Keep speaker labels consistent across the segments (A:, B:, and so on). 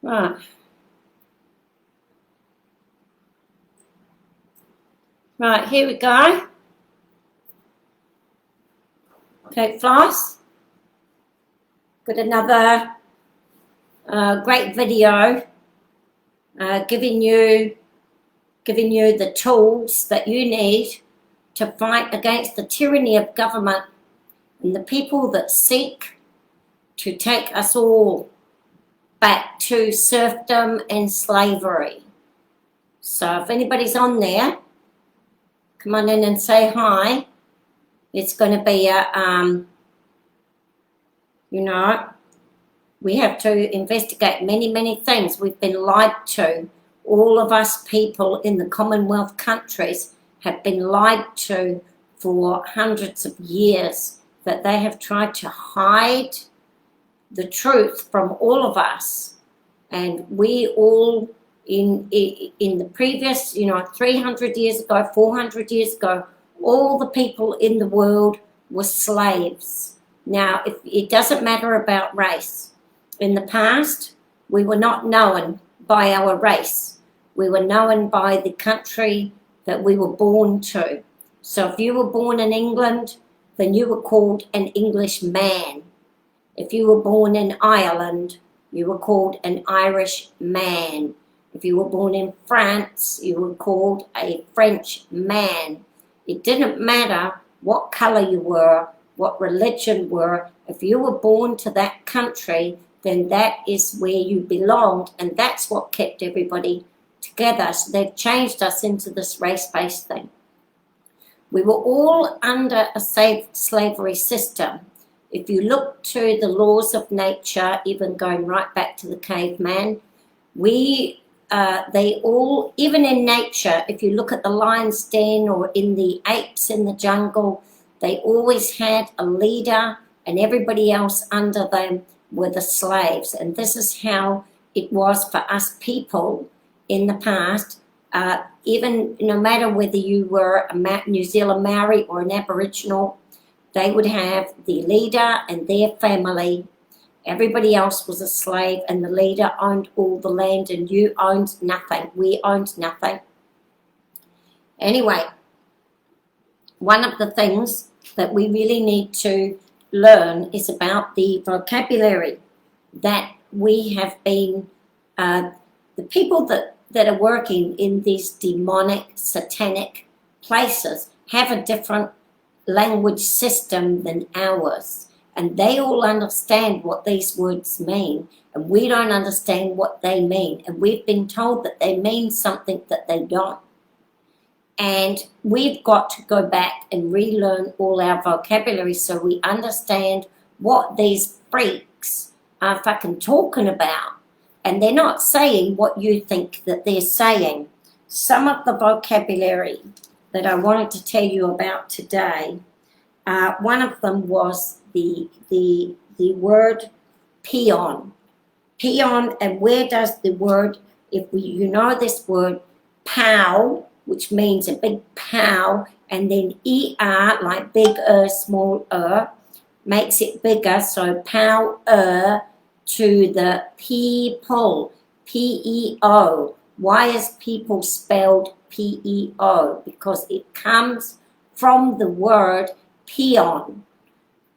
A: Right. Right, here we go. Okay, floss. Got another great video giving you the tools that you need to fight against the tyranny of government and the people that seek to take us all back to serfdom and slavery. So if anybody's on there, come on in and say hi. It's going to be a, we have to investigate many things. We've been lied to. All of us people in the Commonwealth countries have been lied to for hundreds of years, that they have tried to hide the truth from all of us. And we all, in the previous, 300 years ago, 400 years ago, all the people in the world were slaves. Now, it doesn't matter about race. In the past, we were not known by our race. We were known by the country that we were born to. So if you were born in England, then you were called an Englishman. If you were born in Ireland, you were called an Irish man. If you were born in France, you were called a French man. It didn't matter what colour you were, what religion you were. If you were born to that country, then that is where you belonged, and that's what kept everybody together. So they've changed us into this race-based thing. We were all under a slavery system. If you look to the laws of nature, even going right back to the caveman, they all, even in nature, if you look at the lion's den or in the apes in the jungle, they always had a leader and everybody else under them were the slaves. And this is how it was for us people in the past. Even no matter whether you were a New Zealand Maori or an Aboriginal, they would have the leader and their family. Everybody else was a slave, and the leader owned all the land, and you owned nothing. We owned nothing. Anyway, one of the things that we really need to learn is about the vocabulary that we have been, the people that are working in these demonic, satanic places have a different language system than ours. And they all understand what these words mean, and we don't understand what they mean. And we've been told that they mean something that they don't. And we've got to go back and relearn all our vocabulary so we understand what these freaks are fucking talking about. And they're not saying what you think that they're saying. Some of the vocabulary that I wanted to tell you about today, one of them was the word peon. Peon, and where does the word, you know this word, pow, which means a big pow, and then er, like big small makes it bigger, so pow to the people, P-E-O. Why is people spelled P-E-O? Because it comes from the word peon.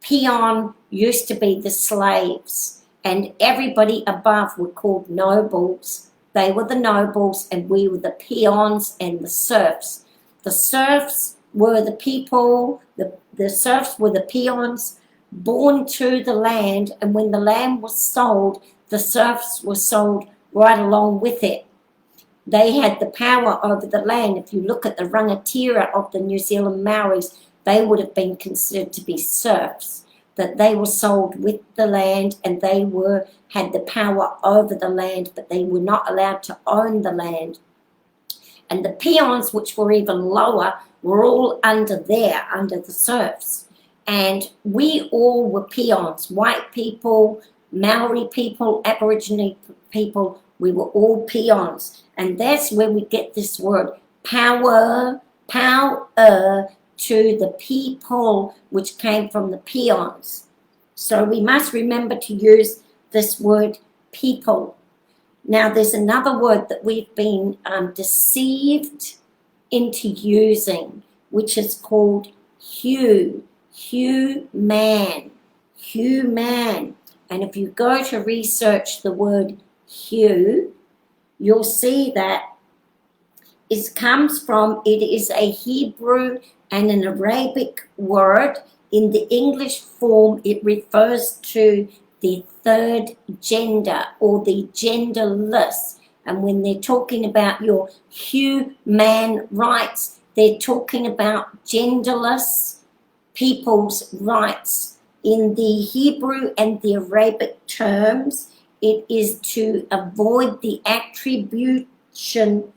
A: Peon used to be the slaves, and everybody above were called nobles. They were the nobles, and we were the peons and the serfs. The serfs were the people, the serfs were the peons born to the land, and when the land was sold, the serfs were sold right along with it. They had the power over the land. If you look at the rangatira of the New Zealand Maoris, they would have been considered to be serfs, that they were sold with the land, and they had the power over the land, but they were not allowed to own the land. And the peons, which were even lower, were all under the serfs. And we all were peons, white people, Maori people, Aboriginal people, we were all peons. And that's where we get this word, power to the people, which came from the peons. So we must remember to use this word people. Now, there's another word that we've been deceived into using, which is called human. Human. And if you go to research the word hue, you'll see that it comes from, it is a Hebrew and an Arabic word. In the English form, it refers to the third gender or the genderless. And when they're talking about your human rights, they're talking about genderless people's rights. In the Hebrew and the Arabic terms, it is to avoid the attribution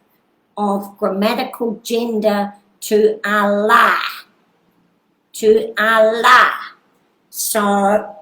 A: of grammatical gender to Allah. To Allah. So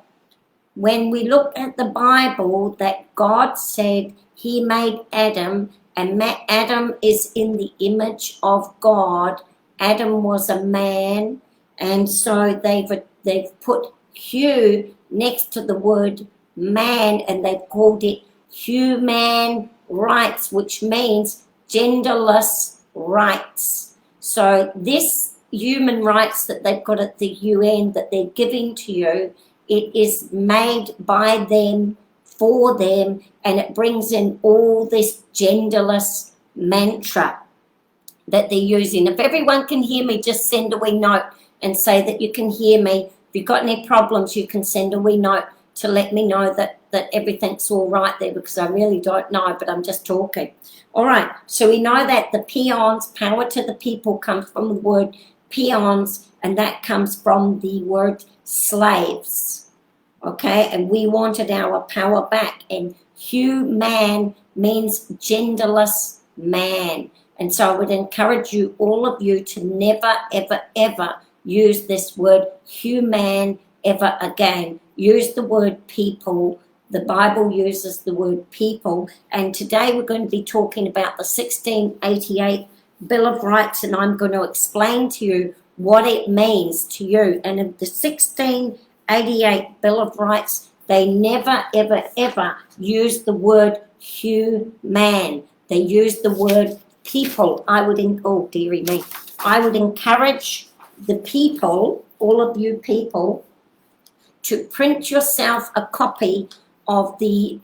A: when we look at the Bible, that God said he made Adam, and Adam is in the image of God. Adam was a man, and so they've put hue next to the word man, and they've called it human rights, which means genderless rights. So this human rights that they've got at the UN that they're giving to you, it is made by them, for them, and it brings in all this genderless mantra that they're using. If everyone can hear me, just send a wee note and say that you can hear me. If you've got any problems, you can send a wee note to let me know that everything's all right there, because I really don't know, but I'm just talking. All right, so we know that the peons, power to the people, comes from the word peons, and that comes from the word slaves. Okay, and we wanted our power back, and human means genderless man. And so I would encourage you, all of you, to never, ever, ever use this word human ever again. Use the word people. The Bible uses the word people. And today we're going to be talking about the 1688 Bill of Rights, and I'm going to explain to you what it means to you. And in the 1688 Bill of Rights, they never, ever, ever use the word human. They use the word people. I would encourage the people, all of you people, to print yourself a copy of the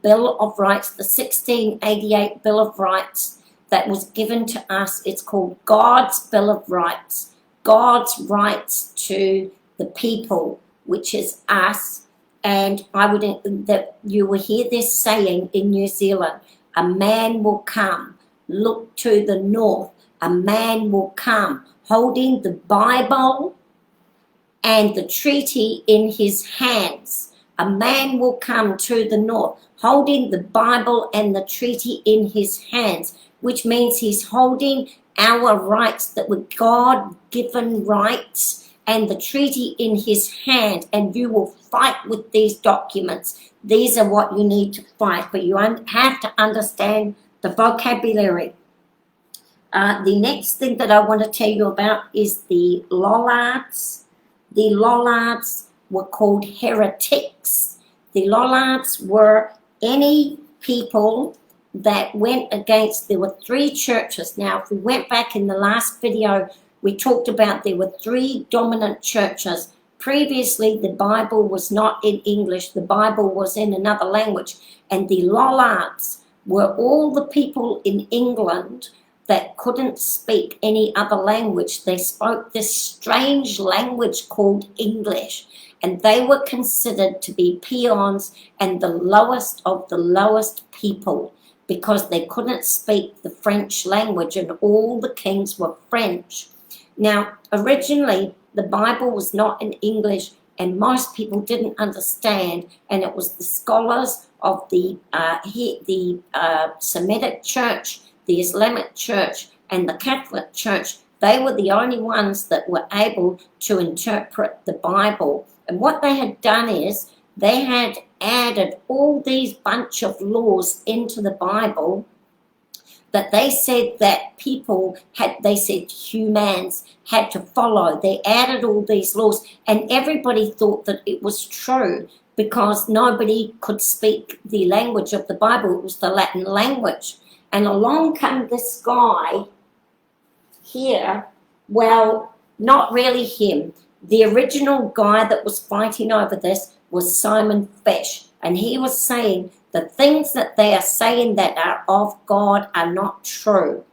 A: Bill of Rights, the 1688 Bill of Rights that was given to us. It's called God's Bill of Rights. God's rights to the people, which is us. And that you will hear this saying in New Zealand: a man will come, look to the north. A man will come holding the Bible and the treaty in his hands. A man will come to the north holding the Bible and the treaty in his hands, which means he's holding our rights that were God-given rights and the treaty in his hand, and you will fight with these documents. These are what you need to fight, but you have to understand the vocabulary. The next thing that I want to tell you about is the Lollards. The Lollards were called heretics. The Lollards were any people that went against, there were three churches. Now, if we went back in the last video, we talked about there were three dominant churches. Previously, the Bible was not in English. The Bible was in another language. And the Lollards were all the people in England that couldn't speak any other language. They spoke this strange language called English, and they were considered to be peons and the lowest of the lowest people, because they couldn't speak the French language, and all the kings were French. Now, originally, the Bible was not in English, and most people didn't understand, and it was the scholars of the Semitic Church, the Islamic Church, and the Catholic Church. They were the only ones that were able to interpret the Bible. And what they had done is they had added all these bunch of laws into the Bible that they said that humans had to follow. They added all these laws, and everybody thought that it was true, because nobody could speak the language of the Bible. It was the Latin language. And along came this guy here. Well, not really him. The original guy that was fighting over this was Simon Fish. And he was saying the things that they are saying that are of God are not true.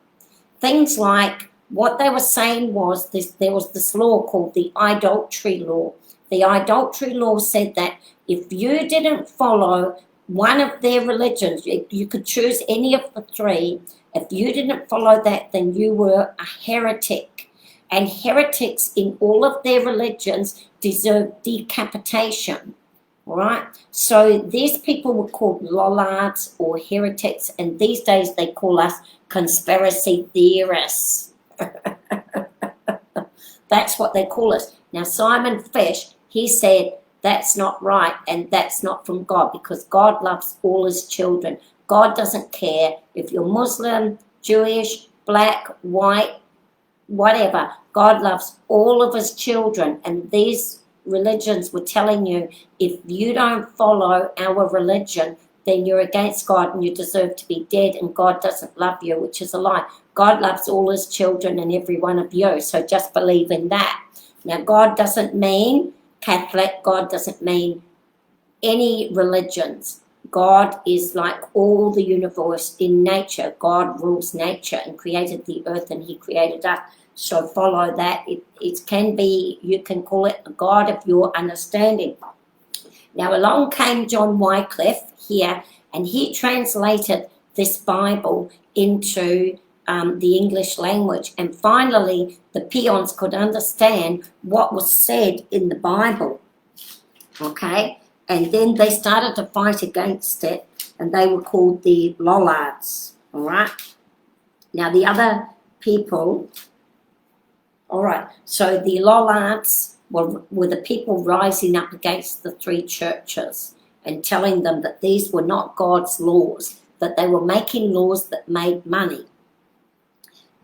A: Things like what they were saying was this: there was this law called the idolatry law. The idolatry law said that if you didn't follow one of their religions, you could choose any of the three. If you didn't follow that, then you were a heretic. And heretics in all of their religions deserve decapitation. All right? So these people were called lollards or heretics, and these days they call us conspiracy theorists. That's what they call us. Now, Simon Fish, he said that's not right and that's not from God, because God loves all his children. God doesn't care if you're Muslim, Jewish, black, white, whatever. God loves all of his children, and these religions were telling you if you don't follow our religion, then you're against God and you deserve to be dead, and God doesn't love you, which is a lie. God loves all his children and every one of you, so just believe in that. Now, God doesn't mean Catholic. God doesn't mean any religions. God is like all the universe in nature. God rules nature and created the earth, and he created us. So follow that. It can be, you can call it a God of your understanding. Now, along came John Wycliffe here, and he translated this Bible into the English language. And finally, the peons could understand what was said in the Bible. Okay? And then they started to fight against it, and they were called the lollards. All right? Now, the other people, all right, so the lollards were the people rising up against the three churches and telling them that these were not God's laws, that they were making laws that made money.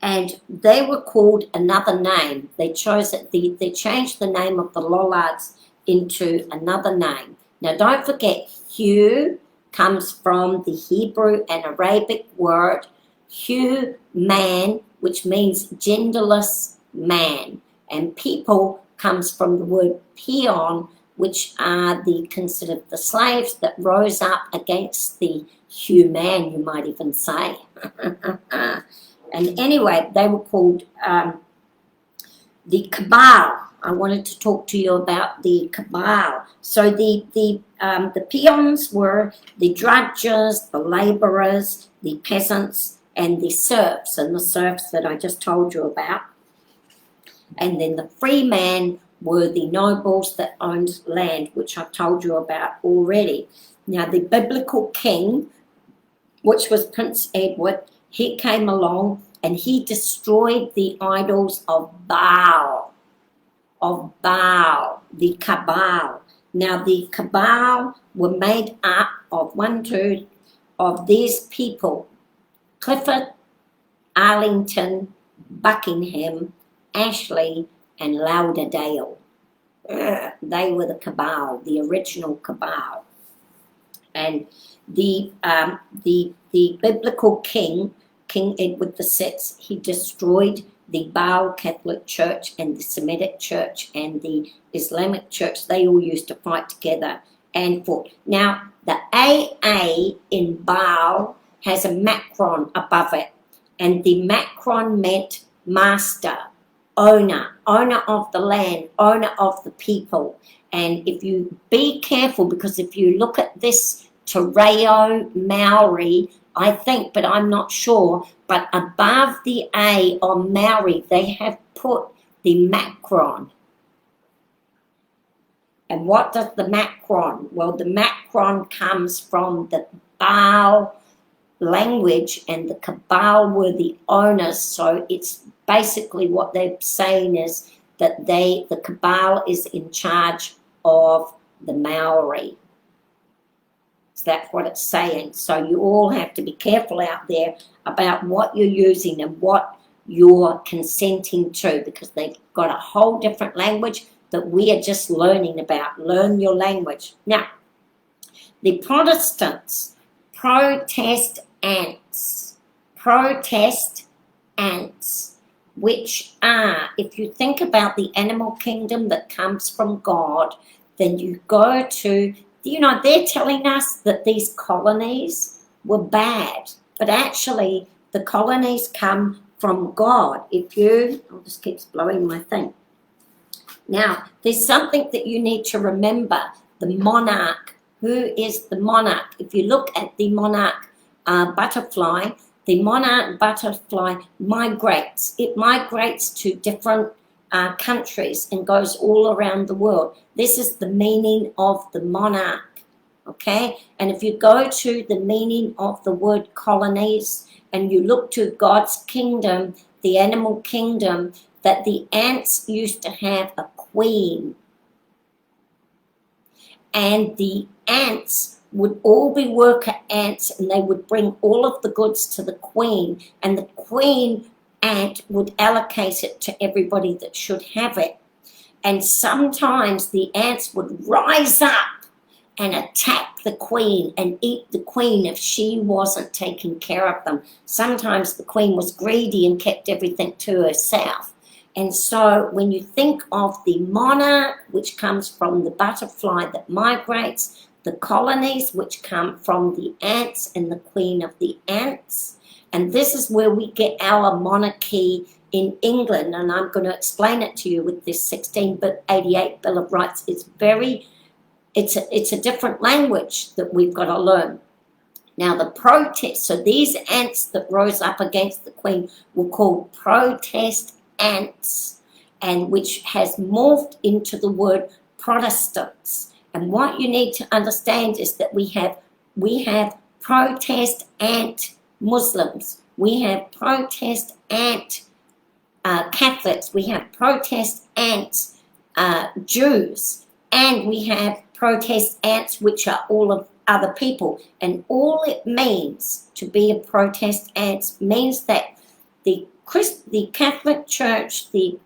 A: And they were called another name. They chose it. They changed the name of the lollards into another name. Now, don't forget, Hugh comes from the Hebrew and Arabic word Hugh, man, which means genderless man. And people comes from the word peon, which are considered the slaves that rose up against the human, you might even say. And anyway, they were called the cabal. I wanted to talk to you about the cabal. So the peons were the drudges, the labourers, the peasants, and the serfs that I just told you about. And then the free man were the nobles that owned land, which I've told you about already. Now, the biblical king, which was Prince Edward, he came along and he destroyed the idols of Baal, the cabal. Now, the cabal were made up of of these people: Clifford, Arlington, Buckingham, Ashley, and Lauderdale. They were the cabal, the original cabal. And the biblical king, King Edward VI, he destroyed the Baal Catholic Church and the Semitic Church and the Islamic Church. They all used to fight together and fought. Now, the AA in Baal has a macron above it, and the macron meant master, owner of the land, owner of the people. And if you be careful, because if you look at this Terreo Maori, I think, but I'm not sure, but above the A on Maori, they have put the macron. And what does the macron? Well, the macron comes from the Baal language, and the cabal were the owners. So it's basically what they're saying is that the cabal is in charge of the Maori. So that's what it's saying. So you all have to be careful out there about what you're using and what you're consenting to, because they've got a whole different language that we are just learning about. Learn your language. Now, The Protestants, protest ants, which are, if you think about the animal kingdom that comes from God, then you go to, they're telling us that these colonies were bad, but actually the colonies come from God. This keeps blowing my thing. Now, there's something that you need to remember. The monarch. Who is the monarch? If you look at the monarch butterfly, the monarch butterfly migrates. It migrates to different countries and goes all around the world. This is the meaning of the monarch, okay? And if you go to the meaning of the word colonies and you look to God's kingdom, the animal kingdom, that the ants used to have a queen. And the ants would all be worker ants, and they would bring all of the goods to the queen, and the queen ant would allocate it to everybody that should have it. And sometimes the ants would rise up and attack the queen and eat the queen if she wasn't taking care of them. Sometimes the queen was greedy and kept everything to herself. And so when you think of the monarch, which comes from the butterfly that migrates, the colonies, which come from the ants and the queen of the ants, and this is where we get our monarchy in England, and I'm going to explain it to you with this 1688 Bill of Rights. It's a different language that we've got to learn. Now the protest, so these ants that rose up against the queen were called protest ants, and which has morphed into the word Protestants. And what you need to understand is that we have protest ant Muslims, we have protest ant Catholics, we have protest ants Jews, and we have protest ants, which are all of other people. And all it means to be a protest ant means that the Catholic Church, the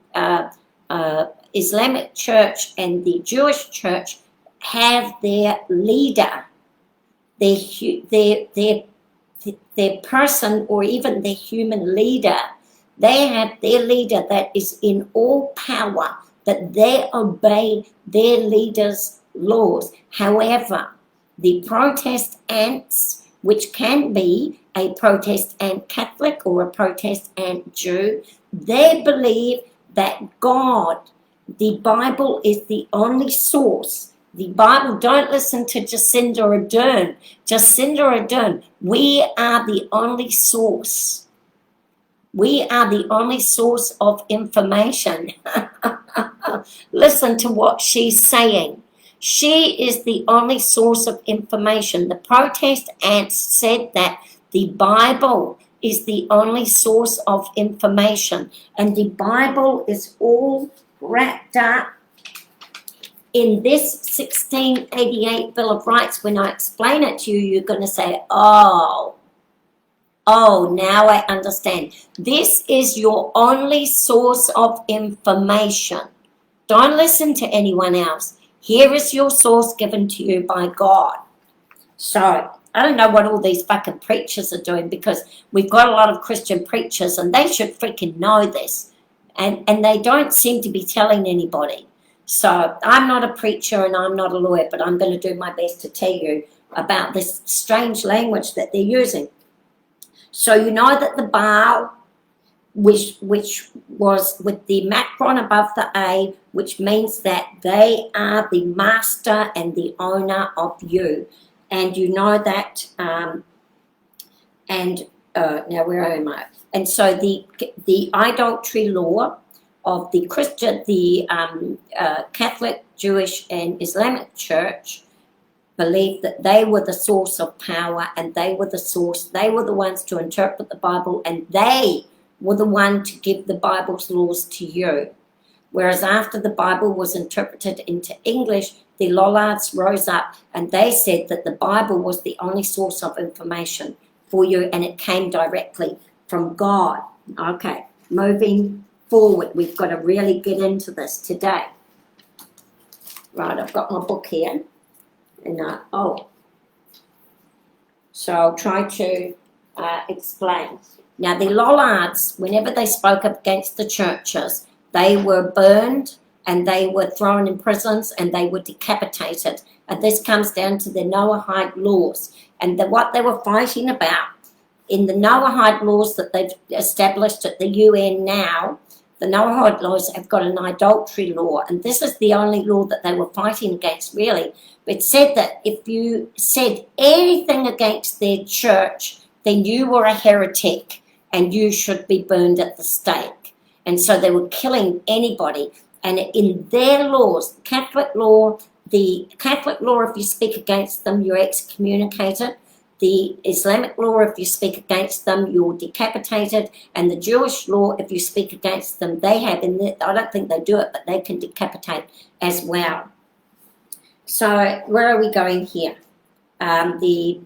A: Islamic Church, and the Jewish Church have their leader, their person, or even their human leader. They have their leader that is in all power, that they obey their leader's laws. However, the protest ants, which can be a Protestant Catholic or a Protestant Jew, they believe that God, the Bible, is the only source. The Bible, don't listen to Jacinda Ardern. Jacinda Ardern, we are the only source. We are the only source of information. Listen to what she's saying. She is the only source of information. The Protestants said that the Bible is the only source of information, and the Bible is all wrapped up in this 1688 Bill of Rights. When I explain it to you, you're going to say, oh, now I understand. This is your only source of information. Don't listen to anyone else. Here is your source given to you by God. So, I don't know what all these fucking preachers are doing, because we've got a lot of Christian preachers and they should freaking know this. And they don't seem to be telling anybody. So, I'm not a preacher and I'm not a lawyer, but I'm going to do my best to tell you about this strange language that they're using. So, you know that the Baal, which was with the macron above the A, which means that they are the master and the owner of you. And you know that, now where am I? And so the idolatry law of the Christian, the Catholic, Jewish, and Islamic Church believed that they were the source of power, and they were the source. They were the ones to interpret the Bible, and they were the one to give the Bible's laws to you. Whereas after the Bible was interpreted into English, the Lollards rose up and they said that the Bible was the only source of information for you, and it came directly from God. Okay, moving forward, we've got to really get into this today. Right, I've got my book here. And, So I'll try to explain. Now, the Lollards, whenever they spoke up against the churches, they were burned and they were thrown in prisons and they were decapitated. And this comes down to the Noahide laws. And what they were fighting about in the Noahide laws that they've established at the UN now, the Noahide laws have got an idolatry law, and this is the only law that they were fighting against, really. It said that if you said anything against their church, then you were a heretic and you should be burned at the stake. And so they were killing anybody. And in their laws, the Catholic law, if you speak against them, you're excommunicated. The Islamic law, if you speak against them, you're decapitated. And the Jewish law, if you speak against them, they have, I don't think they do it, but they can decapitate as well. So where are we going here? Never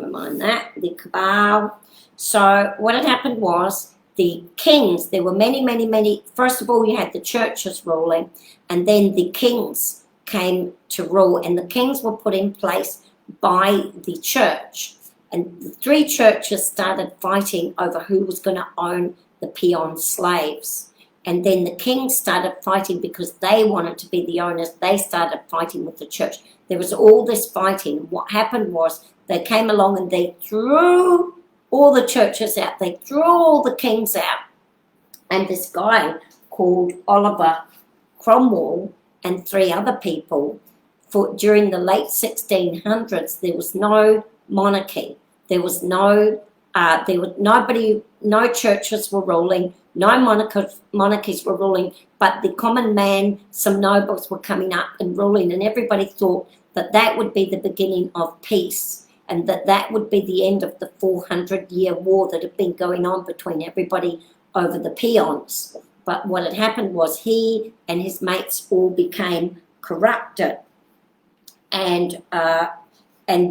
A: mind that, the Cabal. So what had happened was the kings, there were many, first of all you had the churches ruling, and then the kings came to rule, and the kings were put in place by the church, and the three churches started fighting over who was going to own the peon slaves. And then the kings started fighting because they wanted to be the owners. They started fighting with the church. There was all this fighting. What happened was they came along and they threw all the churches out. They threw all the kings out. And this guy called Oliver Cromwell and three other people, during the late 1600s, there was no monarchy. There was no churches were ruling, no monarchies were ruling, but the common man, some nobles were coming up and ruling, and everybody thought that that would be the beginning of peace, and that would be the end of the 400-year war that had been going on between everybody over the peons. But what had happened was he and his mates all became corrupted. And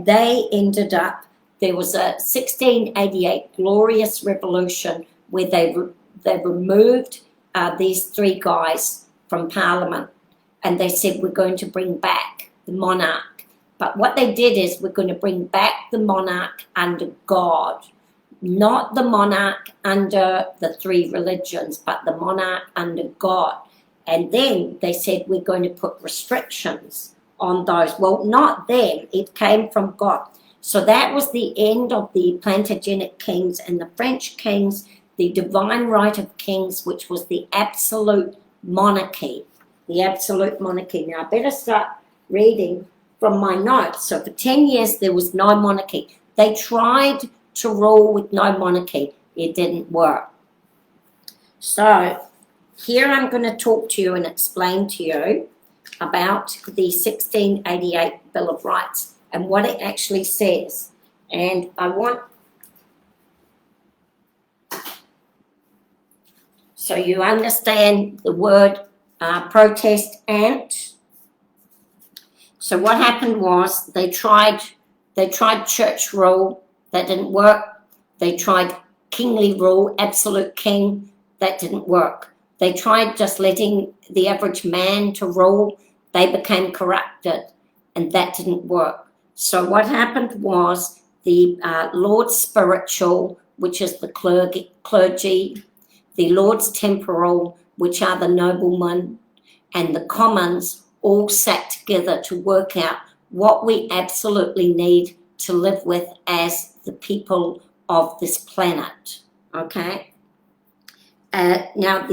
A: they ended up, there was a 1688 glorious revolution where they removed these three guys from Parliament, and they said, we're going to bring back the monarch. But what they did is, we're going to bring back the monarch under God, not the monarch under the three religions, but the monarch under God. And then they said, we're going to put restrictions on those. Well, not them, it came from God. So that was the end of the Plantagenet kings and the French kings, the divine right of kings, which was the absolute monarchy. The absolute monarchy. Now I better start reading from my notes. So for 10 years there was no monarchy. They tried to rule with no monarchy. It didn't work. So here I'm going to talk to you and explain to you about the 1688 Bill of Rights and what it actually says. And I want, so you understand the word protest ant. So what happened was they tried church rule, that didn't work. They tried kingly rule, absolute king, that didn't work. They tried just letting the average man to rule. They became corrupted, and that didn't work. So what happened was the Lord's spiritual, which is the clergy, the Lord's temporal, which are the noblemen, and the commons all sat together to work out what we absolutely need to live with as the people of this planet. Okay. Now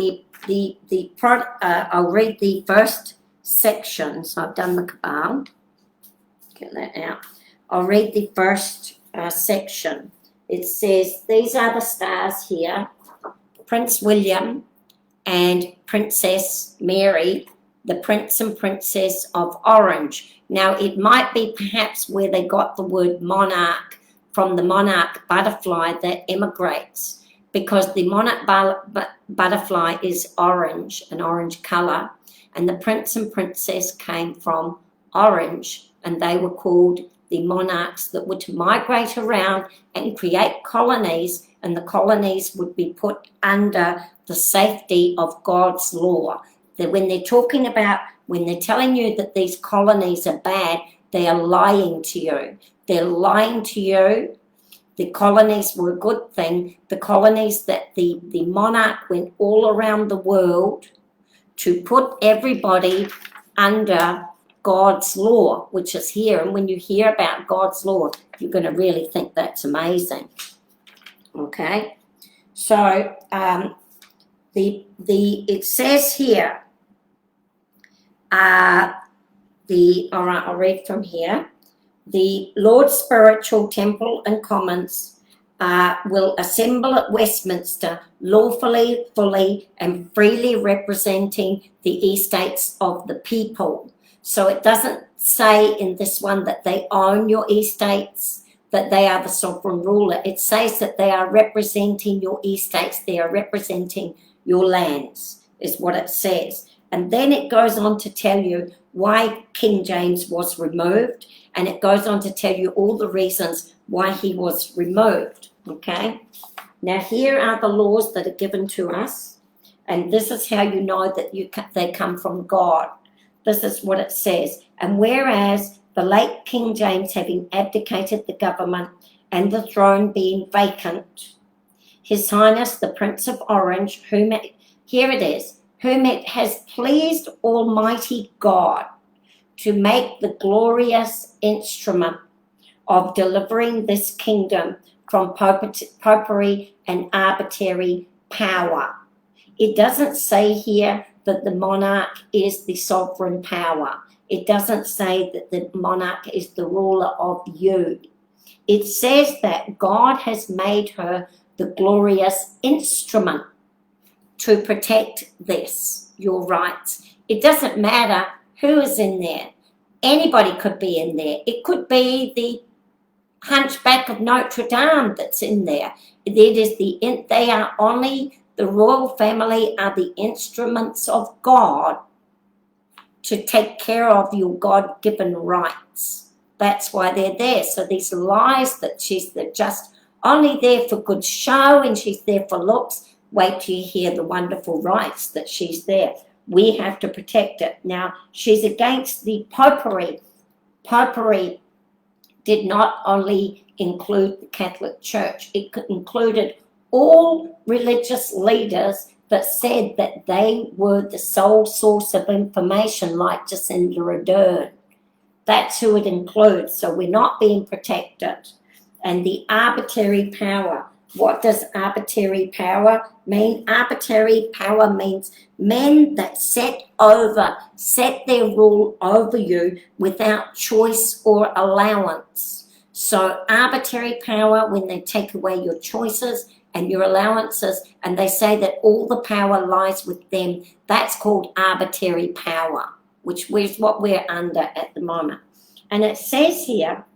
A: I'll read the first section. So I've done the Cabal. Get that out. I'll read the first section. It says, these are the stars here. Prince William and Princess Mary, the Prince and Princess of Orange. Now, it might be perhaps where they got the word monarch from the monarch butterfly that emigrates, because the monarch butterfly is orange, an orange colour, and the Prince and Princess came from orange, and they were called the monarchs that were to migrate around and create colonies, and the colonies would be put under the safety of God's law. That when they're telling you that these colonies are bad, They are lying to you. They're lying to you. The colonies were a good thing. The colonies that the monarch went all around the world to put everybody under God's law, which is here. And when you hear about God's law, you're going to really think that's amazing. Okay? So it says here, all right, I'll read from here. The Lord's spiritual temple and commons will assemble at Westminster lawfully, fully, and freely representing the estates of the people. So it doesn't say in this one that they own your estates, that they are the sovereign ruler. It says that they are representing your estates, they are representing your lands, is what it says. And then it goes on to tell you why King James was removed, and it goes on to tell you all the reasons why he was removed, okay? Now here are the laws that are given to us, and this is how you know that they come from God. This is what it says. And whereas the late King James, having abdicated the government and the throne being vacant, His Highness the Prince of Orange, whom it has pleased Almighty God to make the glorious instrument of delivering this kingdom from popery and arbitrary power. It doesn't say here that the monarch is the sovereign power. It doesn't say that the monarch is the ruler of you. It says that God has made her the glorious instrument to protect this, your rights. It doesn't matter who is in there. Anybody could be in there. It could be the Hunchback of Notre Dame that's in there. They are only, the royal family are the instruments of God to take care of your God-given rights. That's why they're there. So these lies that they're just only there for good show and she's there for looks, wait till you hear the wonderful rights that she's there. We have to protect it. Now, she's against the popery. Popery did not only include the Catholic Church, it included all religious leaders that said that they were the sole source of information, like Jacinda Ardern. That's who it includes. So we're not being protected. And the arbitrary power. What does arbitrary power mean? Arbitrary power means men that set their rule over you without choice or allowance. So arbitrary power, when they take away your choices and your allowances, and they say that all the power lies with them, that's called arbitrary power, which is what we're under at the moment. And it says here,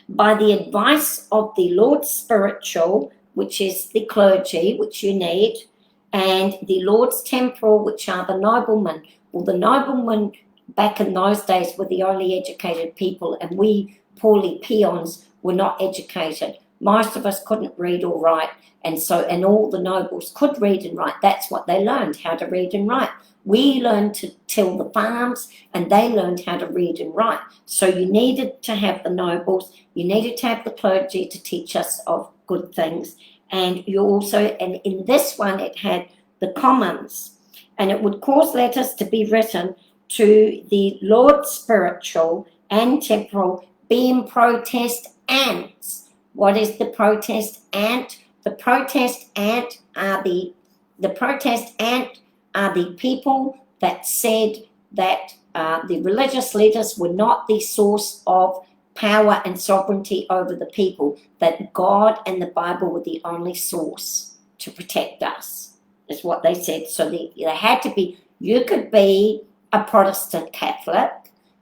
A: by the advice of the Lord Spiritual, which is the clergy, which you need, and the Lord's Temporal, which are the noblemen. Well, the noblemen back in those days were the only educated people, and we poorly peons were not educated. Most of us couldn't read or write, and all the nobles could read and write. That's what they learned, how to read and write. We learned to till the farms, and they learned how to read and write. So you needed to have the nobles, you needed to have the clergy to teach us of good things. And in this one, it had the commons. And it would cause letters to be written to the Lord Spiritual and Temporal, being protest ants. What is the protest ant? The protest ant are the people that said that the religious leaders were not the source of power and sovereignty over the people, that God and the Bible were the only source to protect us, is what they said. So they had to be, you could be a Protestant Catholic,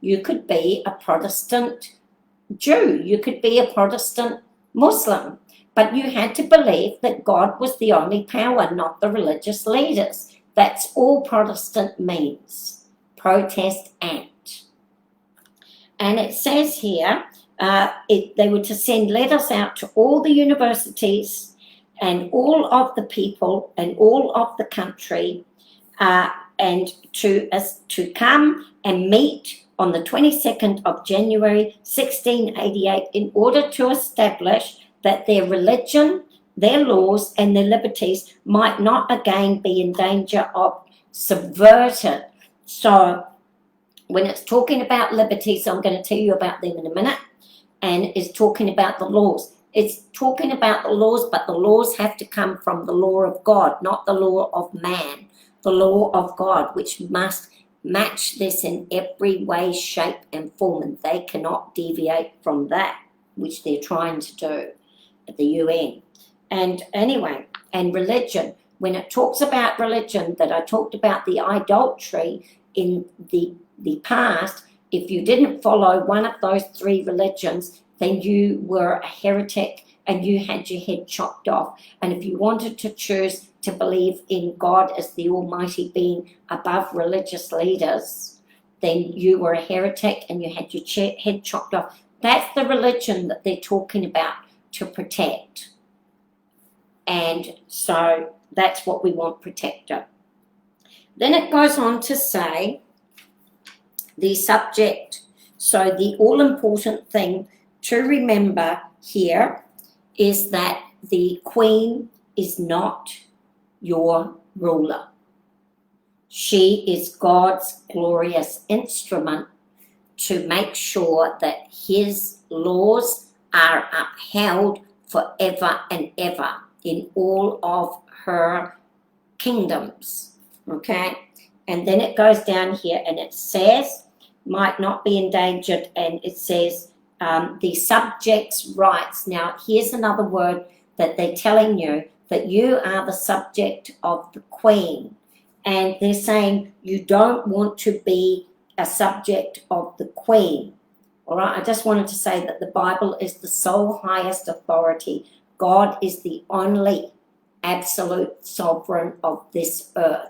A: you could be a Protestant Jew, you could be a Protestant Muslim, but you had to believe that God was the only power, not the religious leaders. That's all Protestant means, protest ant. And it says here, they were to send letters out to all the universities and all of the people and all of the country, and to come and meet on the 22nd of January 1688 in order to establish that their religion, their laws, and their liberties might not again be in danger of subverted. So when it's talking about liberties, I'm going to tell you about them in a minute, and it's talking about the laws. It's talking about the laws, but the laws have to come from the law of God, not the law of man, the law of God, which must match this in every way, shape, and form, and they cannot deviate from that, which they're trying to do at the UN. And anyway, and religion, when it talks about religion, that I talked about the idolatry in the past, if you didn't follow one of those three religions, then you were a heretic and you had your head chopped off. And if you wanted to choose to believe in God as the Almighty being above religious leaders, then you were a heretic and you had your head chopped off. That's the religion that they're talking about to protect. And so that's what we want protected. Then it goes on to say the subject. So the all-important thing to remember here is that the Queen is not your ruler. She is God's glorious instrument to make sure that his laws are upheld forever and ever in all of her kingdoms. Okay? And then it goes down here and it says, might not be endangered, and it says the subject's rights. Now, here's another word that they're telling you, that you are the subject of the Queen. And they're saying you don't want to be a subject of the Queen. All right, I just wanted to say that the Bible is the sole highest authority. God is the only absolute sovereign of this earth,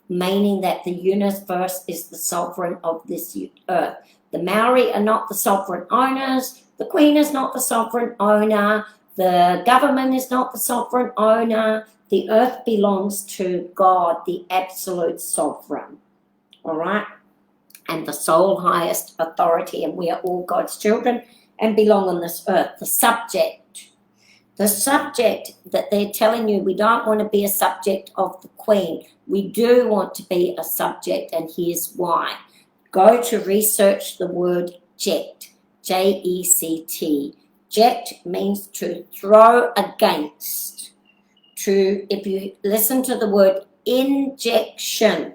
A: meaning that the universe is the sovereign of this earth. The Maori are not the sovereign owners. The Queen is not the sovereign owner. The government is not the sovereign owner. The earth belongs to God, the absolute sovereign. All right? And the sole highest authority, and we are all God's children and belong on this earth. The subject that they're telling you, we don't want to be a subject of the Queen. We do want to be a subject, and here's why. Go to research the word ject, J-E-C-T. Ject means to throw against. If you listen to the word injection,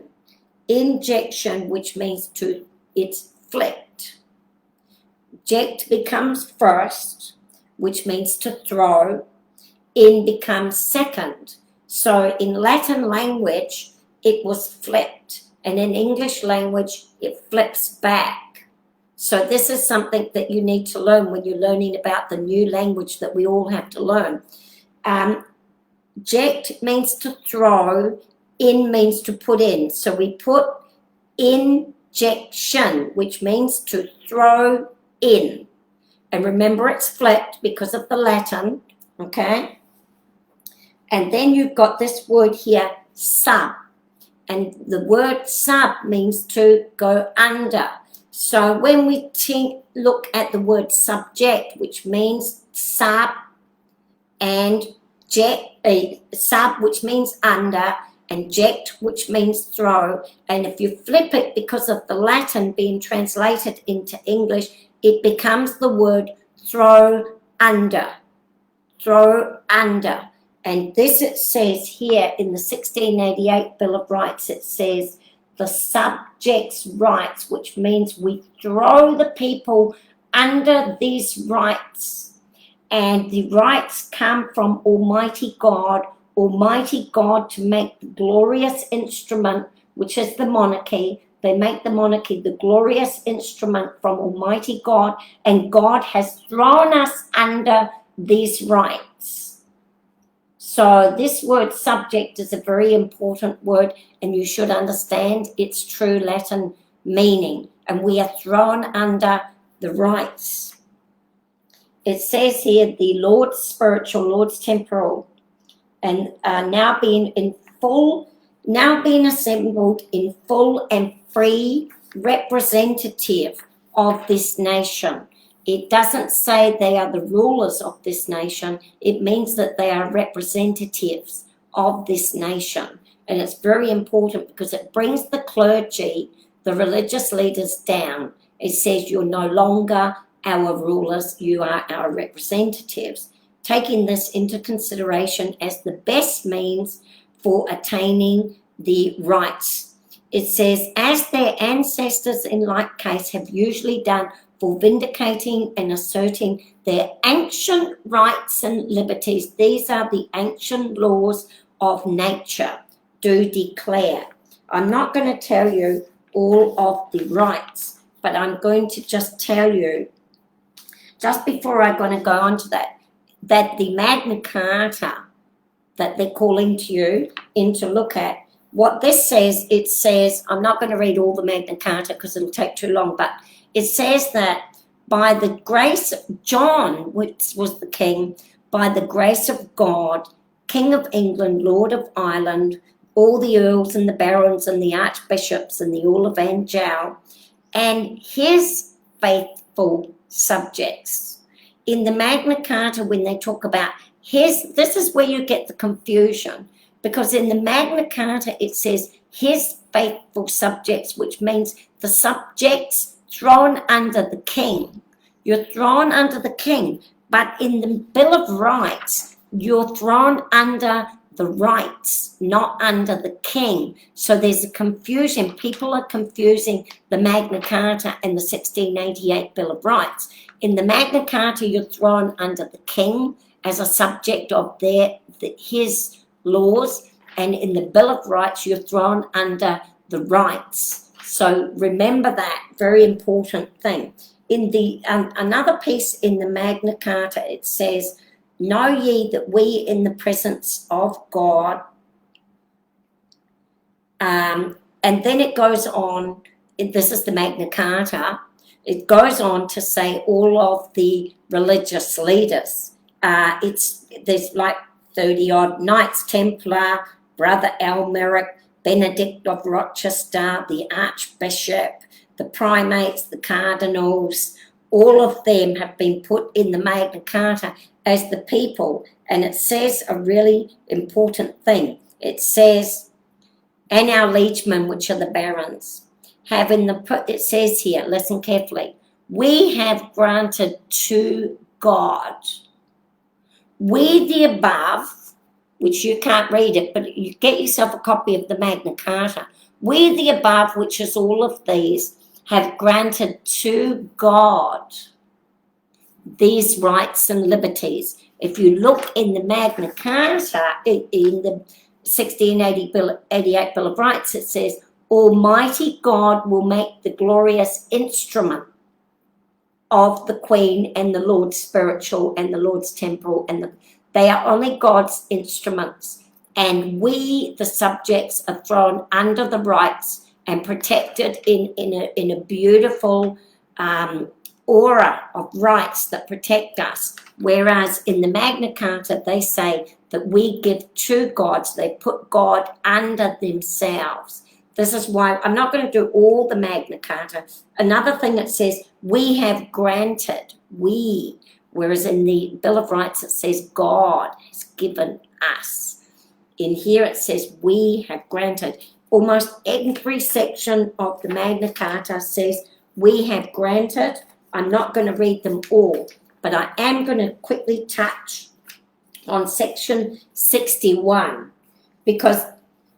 A: which means it's flipped. Ject becomes first, which means to throw. In becomes second. So in Latin language, it was flipped. And in English language, it flips back. So this is something that you need to learn when you're learning about the new language that we all have to learn. Ject means to throw. In means to put in. So we put injection, which means to throw in. And remember, it's flipped because of the Latin, okay? And then you've got this word here, sub. And the word sub means to go under. So when we look at the word subject, which means sub, and sub, which means under, and ject, which means throw. And if you flip it because of the Latin being translated into English, it becomes the word throw under. Throw under. And this it says here in the 1688 Bill of Rights, it says the subject's rights, which means we throw the people under these rights. And the rights come from Almighty God to make the glorious instrument, which is the monarchy. They make the monarchy the glorious instrument from Almighty God, and God has thrown us under these rights. So this word subject is a very important word, and you should understand its true Latin meaning. And we are thrown under the rights. It says here, the Lord's spiritual, Lord's temporal, and now being assembled in full and free representative of this nation. It doesn't say they are the rulers of this nation. It means that they are representatives of this nation. And it's very important because it brings the clergy, the religious leaders, down. It says you're no longer our rulers, you are our representatives, taking this into consideration as the best means for attaining the rights. It says, as their ancestors in like case have usually done for vindicating and asserting their ancient rights and liberties, these are the ancient laws of nature, do declare. I'm not going to tell you all of the rights, but I'm going to just tell you, just before I'm going to go on to that the Magna Carta that they're calling to you in to look at, what this says, it says, I'm not going to read all the Magna Carta because it'll take too long, but it says that by the grace of John, which was the king, by the grace of God, King of England, Lord of Ireland, all the earls and the barons and the archbishops and the Earl of Angel, and his faithful subjects. In the Magna Carta, when they talk about this is where you get the confusion, because in the Magna Carta it says his faithful subjects, which means the subjects thrown under the king. You're thrown under the king, but in the Bill of Rights, you're thrown under the rights, not under the king. So there's a confusion. People are confusing the Magna Carta and the 1688 Bill of Rights. In the Magna Carta, you're thrown under the king as a subject of his laws, and in the Bill of Rights, you're thrown under the rights. So remember that, very important thing. In the another piece in the Magna Carta, it says, know ye that we in the presence of God, and then it goes on, this is the Magna Carta, it goes on to say all of the religious leaders. There's like 30-odd Knights Templar, Brother Almeric, Benedict of Rochester, the Archbishop, the primates, the cardinals, all of them have been put in the Magna Carta as the people. And it says a really important thing. It says, and our liegemen, which are the barons, it says here, listen carefully, we have granted to God, we the above, which you can't read it, but you get yourself a copy of the Magna Carta, we the above, which is all of these, have granted to God these rights and liberties. If you look in the Magna Carta, in the 1688 Bill of Rights, it says, Almighty God will make the glorious instrument of the Queen and the Lord's spiritual and the Lord's temporal, and they are only God's instruments. And we, the subjects, are thrown under the rights and protected in a beautiful aura of rights that protect us. Whereas in the Magna Carta, they say that we give to God, so they put God under themselves. This is why I'm not going to do all the Magna Carta. Another thing that says, we have granted, whereas in the Bill of Rights it says God has given us. In here it says we have granted. Almost every section of the Magna Carta says we have granted. I'm not going to read them all, but I am going to quickly touch on section 61, because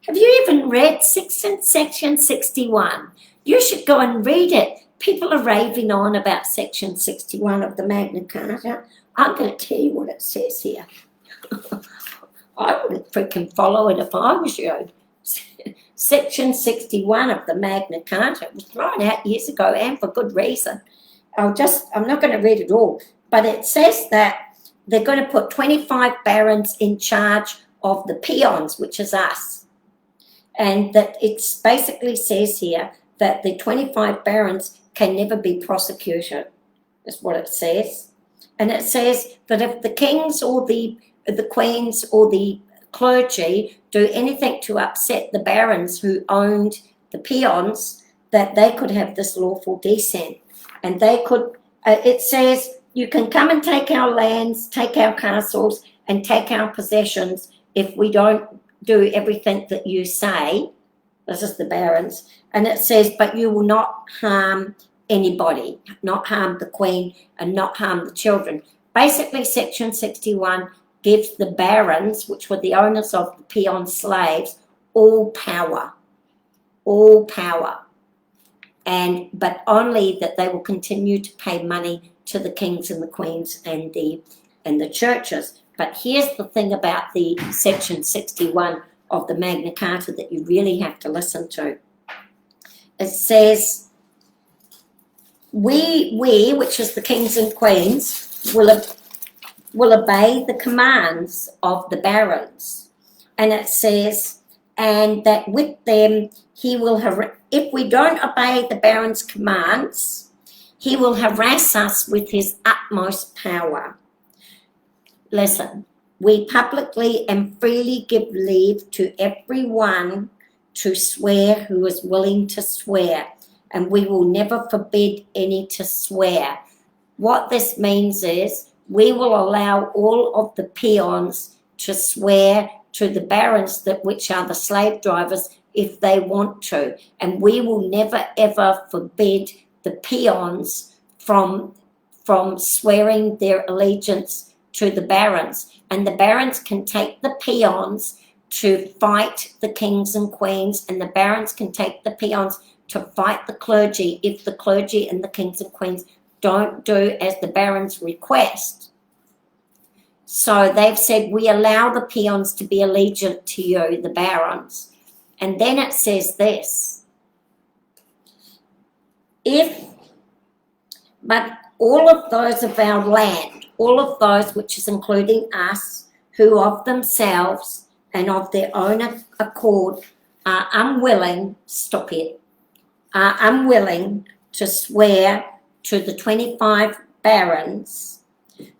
A: have you even read section 61? You should go and read it. People are raving on about section 61 of the Magna Carta. I'm going to tell you what it says here. I wouldn't freaking follow it if I was you. Section 61 of the Magna Carta was thrown out years ago, and for good reason. I'm not going to read it all, but it says that they're going to put 25 barons in charge of the peons, which is us. And that it basically says here that the 25 barons can never be prosecuted, is what it says. And it says that if the kings or the queens or the clergy do anything to upset the barons who owned the peons, that they could have this lawful descent. And they could, it says, you can come and take our lands, take our castles, and take our possessions if we don't do everything that you say. This is the barons. And it says, but you will not harm anybody, not harm the queen, and not harm the children. Basically, Section 61 gives the barons, which were the owners of the peon slaves, all power. All power. But only that they will continue to pay money to the kings and the queens and the churches. But here's the thing about the Section 61 of the Magna Carta that you really have to listen to. It says, we, which is the kings and queens, will obey the commands of the barons. And it says, and that with them he will if we don't obey the baron's commands, he will harass us with his utmost power. Listen, we publicly and freely give leave to everyone to swear who is willing to swear, and we will never forbid any to swear. What this means is we will allow all of the peons to swear to the barons, which are the slave drivers, if they want to. And we will never, ever forbid the peons from swearing their allegiance to the barons. And the barons can take the peons to fight the kings and queens, and the barons can take the peons to fight the clergy if the clergy and the kings and queens don't do as the barons request. So they've said, we allow the peons to be allegiant to you, the barons. And then it says this, but all of those of our land, all of those which is including us, who of themselves and of their own accord are unwilling, are unwilling to swear to the 25 barons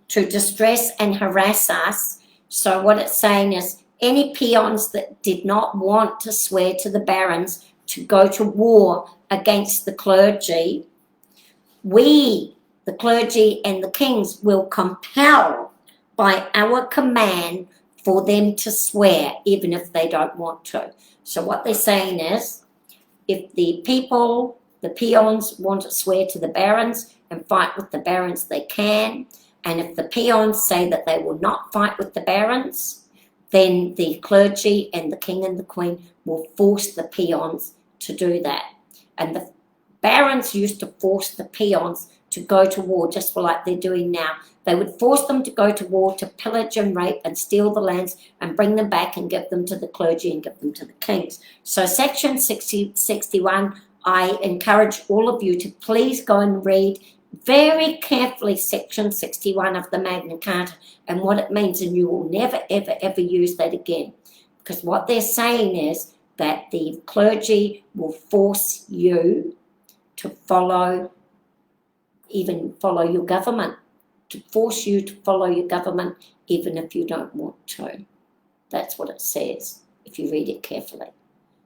A: to distress and harass us. So what it's saying is, any peons that did not want to swear to the barons to go to war against the clergy, we, the clergy and the kings, will compel by our command for them to swear, even if they don't want to. So what they're saying is, if the people, the peons, want to swear to the barons and fight with the barons, they can. And if the peons say that they will not fight with the barons, then the clergy and the king and the queen will force the peons to do that. And the barons used to force the peons to go to war, just like they're doing now. They would force them to go to war to pillage and rape and steal the lands and bring them back and give them to the clergy and give them to the kings. So Section 61, I encourage all of you to please go and read very carefully Section 61 of the Magna Carta and what it means, and you will never, ever, ever use that again. Because what they're saying is that the clergy will force you to follow your government, to force you to follow your government even if you don't want to. That's what it says if you read it carefully.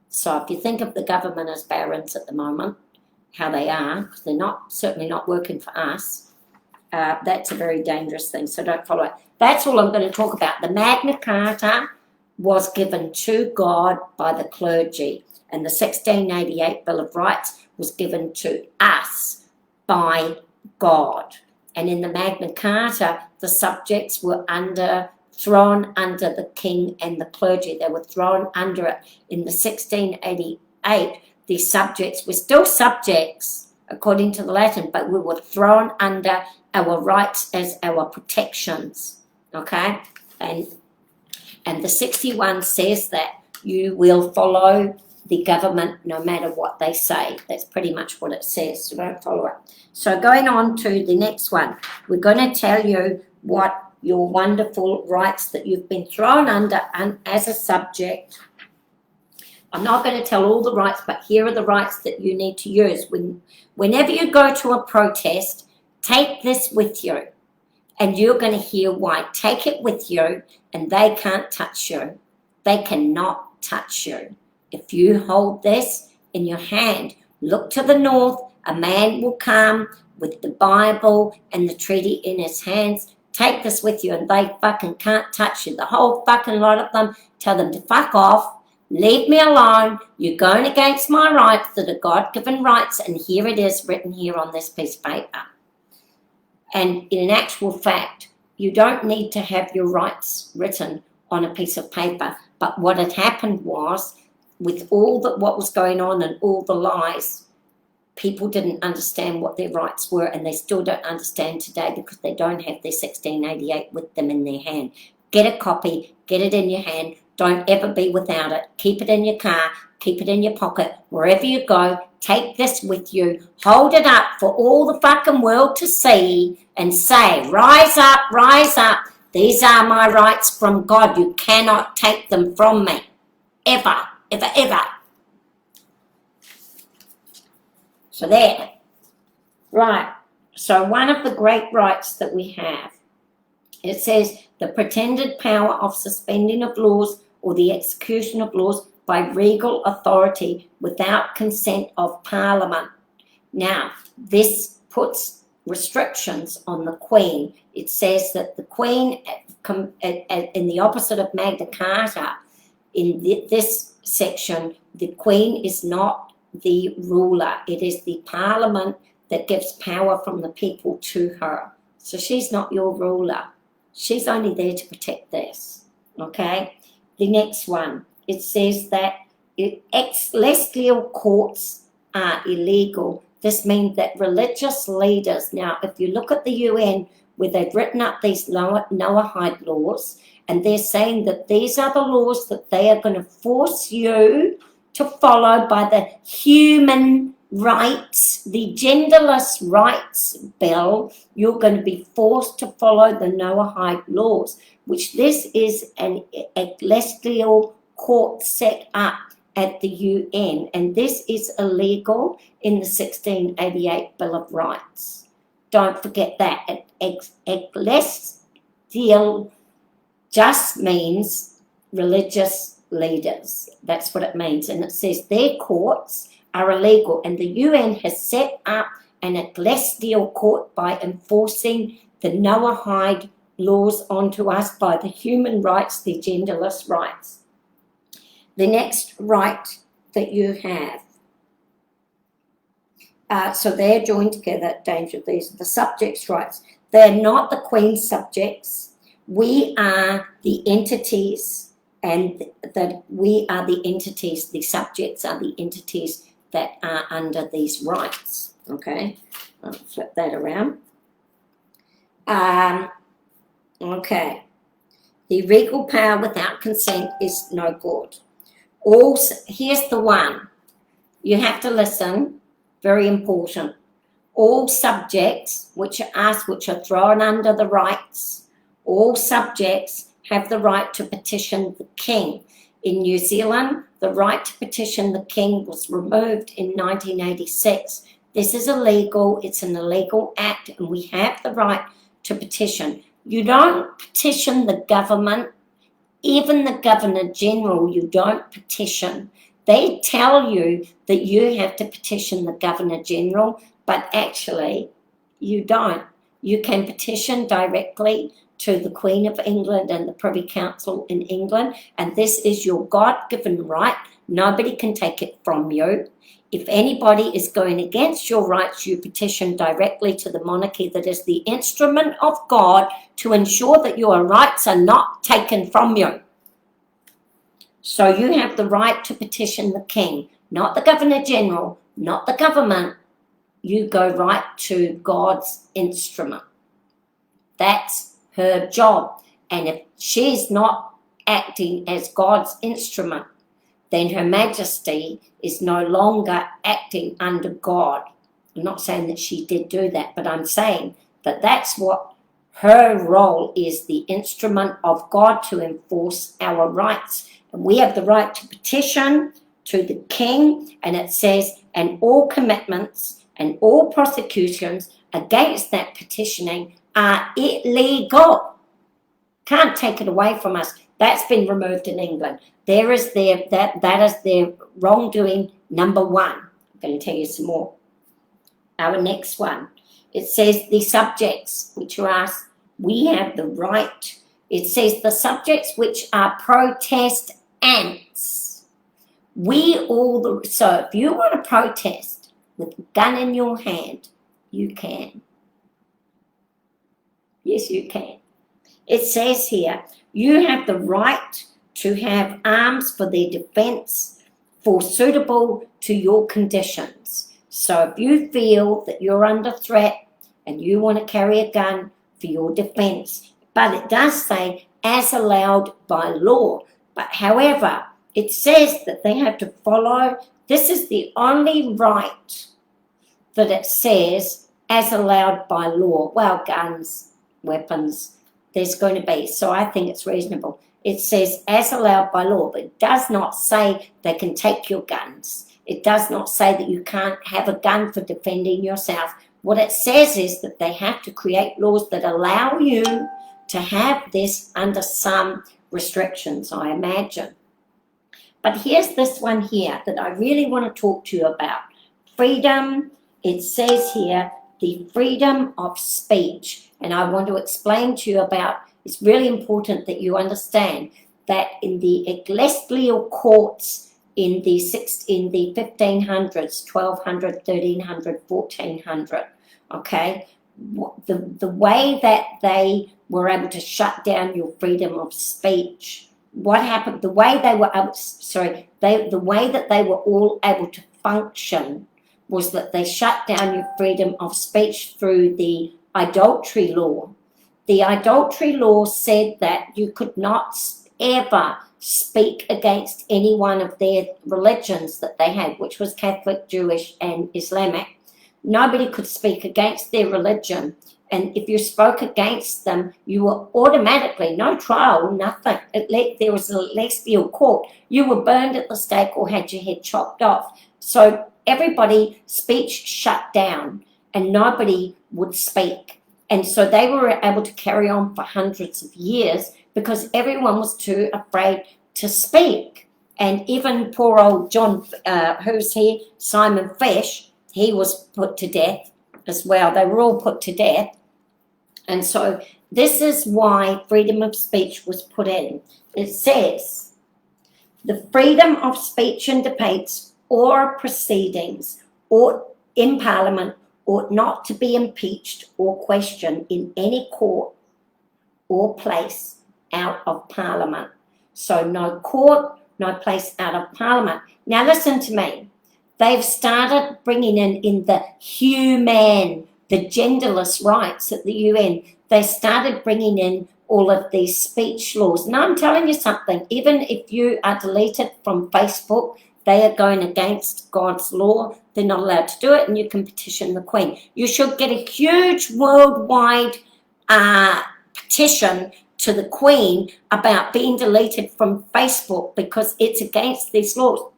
A: So if you think of the government as barons at the moment, how they are, because they're certainly not working for us, that's a very dangerous thing, so don't follow it. That's all I'm going to talk about. The Magna Carta was given to God by the clergy, and the 1688 Bill of Rights was given to us by God. And in the Magna Carta, the subjects were thrown under the king and the clergy. They were thrown under it. In the 1688, the subjects were still subjects, according to the Latin, but we were thrown under our rights as our protections, okay? And the 61 says that you will follow the government no matter what they say. That's pretty much what it says, so don't follow it. So going on to the next one, we're going to tell you what your wonderful rights that you've been thrown under as a subject. I'm not going to tell all the rights, but here are the rights that you need to use. Whenever you go to a protest, take this with you, and you're going to hear why. Take it with you, and they can't touch you. They cannot touch you. If you hold this in your hand, Look to the north, a man will come with the Bible and the treaty in his hands. Take this with you, and they fucking can't touch you. The whole fucking lot of them. Tell them to fuck off. Leave me alone. You're going against my rights that are God-given rights, and here it is written here on this piece of paper. And in actual fact, you don't need to have your rights written on a piece of paper. But what had happened was, with all that what was going on and all the lies, people didn't understand what their rights were, and they still don't understand today because they don't have their 1688 with them in their hand. Get a copy, get it in your hand. Don't ever be without it. Keep it in your car, keep it in your pocket, wherever you go. Take this with you. Hold it up for all the fucking world to see and say, rise up, rise up. These are my rights from God. You cannot take them from me. Ever, ever, ever. So there. Right. So one of the great rights that we have, it says the pretended power of suspending of laws or the execution of laws by regal authority without consent of Parliament. Now, this puts restrictions on the Queen. It says that the Queen, in the opposite of Magna Carta, in this section, the Queen is not the ruler. It is the Parliament that gives power from the people to her. So she's not your ruler. She's only there to protect this, okay? The next one, it says that celestial courts are illegal. This means that religious leaders, now if you look at the UN, where they've written up these Noahide laws, and they're saying that these are the laws that they are going to force you to follow by the human rights, the genderless rights bill. You're going to be forced to follow the Noahide laws, which this is an celestial court set up at the UN, and this is illegal in the 1688 Bill of Rights. Don't forget that. Celestial just means religious leaders. That's what it means. And it says their courts are illegal. And the UN has set up an celestial court by enforcing the Noahide laws onto us by the human rights, the genderless rights. The next right that you have, so they're joined together, danger. These are the subjects' rights. They're not the Queen's subjects. We are the entities, and that we are the entities, the subjects are the entities that are under these rights. Okay, I'll flip that around. Okay, the regal power without consent is no good. Also, here's the one. You have to listen, very important. All subjects, which are thrown under the rights, all subjects have the right to petition the King. In New Zealand, the right to petition the King was removed in 1986. This is illegal. It's an illegal act, and we have the right to petition. You don't petition the government, even the Governor General, you don't petition. They tell you that you have to petition the Governor General, but actually you don't. You can petition directly to the Queen of England and the Privy Council in England, and this is your God-given right. Nobody can take it from you. If anybody is going against your rights, you petition directly to the monarchy that is the instrument of God to ensure that your rights are not taken from you. So you have the right to petition the King, not the Governor General, not the government. You go right to God's instrument. That's her job. And if she's not acting as God's instrument, then Her Majesty is no longer acting under God. I'm not saying that she did do that, but I'm saying that that's what her role is, the instrument of God to enforce our rights. And we have the right to petition to the King, and it says, and all commitments and all prosecutions against that petitioning are illegal. Can't take it away from us. That's been removed in England. That is their wrongdoing number one. I'm going to tell you some more. Our next one, it says the subjects which are asked, we have the right. It says the subjects which are protest ants. So if you want to protest with a gun in your hand, you can. Yes, you can. It says here, you have the right to have arms for their defense, for suitable to your conditions. So if you feel that you're under threat and you want to carry a gun for your defense, but it does say as allowed by law. But however, it says that they have to follow, this is the only right that it says as allowed by law. Well, guns, weapons, there's going to be, so I think it's reasonable. It says as allowed by law, but it does not say they can take your guns. It does not say that you can't have a gun for defending yourself. What it says is that they have to create laws that allow you to have this under some restrictions, I imagine. But here's this one here that I really want to talk to you about. Freedom, it says here, the freedom of speech. And I want to explain to you about, it's really important that you understand that in the ecclesiastical courts in the 1500s, 1200, 1300, 1400, okay, the way that they were able to shut down your freedom of speech, what happened, the way they were able to, the way that they were all able to function was that they shut down your freedom of speech through the adultery law. The adultery law said that you could not ever speak against any one of their religions that they had, which was Catholic, Jewish, and Islamic. Nobody could speak against their religion. And if you spoke against them, you were automatically, no trial, nothing. There was a celestial court. You were burned at the stake or had your head chopped off. So everybody, speech shut down and nobody would speak. And so they were able to carry on for hundreds of years because everyone was too afraid to speak. And even poor old John, who's here, Simon Fish, he was put to death as well. They were all put to death. And so this is why freedom of speech was put in. It says, the freedom of speech and debates or proceedings or in Parliament ought not to be impeached or questioned in any court or place out of Parliament. So no court, no place out of Parliament. Now listen to me. They've started bringing in the the genderless rights at the UN. They started bringing in all of these speech laws. Now I'm telling you something, even if you are deleted from Facebook, they are going against God's law. They're not allowed to do it, and you can petition the Queen. You should get a huge worldwide petition to the Queen about being deleted from Facebook because it's against these laws.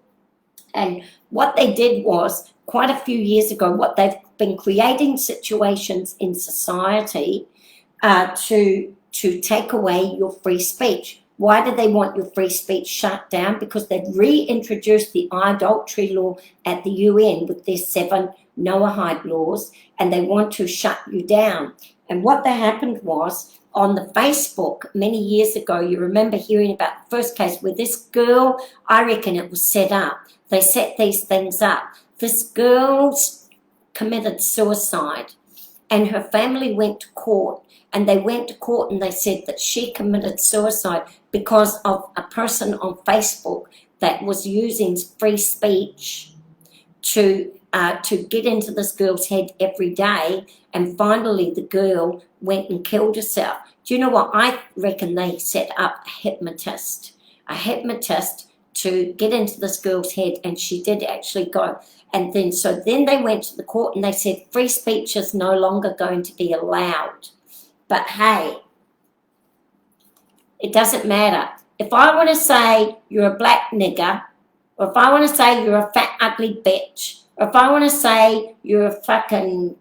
A: And what they did was, quite a few years ago, what they've been creating situations in society to take away your free speech. Why do they want your free speech shut down? Because they've reintroduced the adultery law at the UN with their 7 Noahide laws, and they want to shut you down. And what that happened was, on the Facebook many years ago, you remember hearing about the first case where this girl, I reckon it was set up. They set these things up. This girl committed suicide and her family went to court, and they went to court and they said that she committed suicide because of a person on Facebook that was using free speech to get into this girl's head every day, and finally the girl went and killed herself. Do you know what? I reckon they set up a hypnotist to get into this girl's head, and she did actually go. And then they went to the court and they said free speech is no longer going to be allowed. But hey, it doesn't matter. If I want to say you're a black nigger, or if I want to say you're a fat ugly bitch, or if I want to say you're a fucking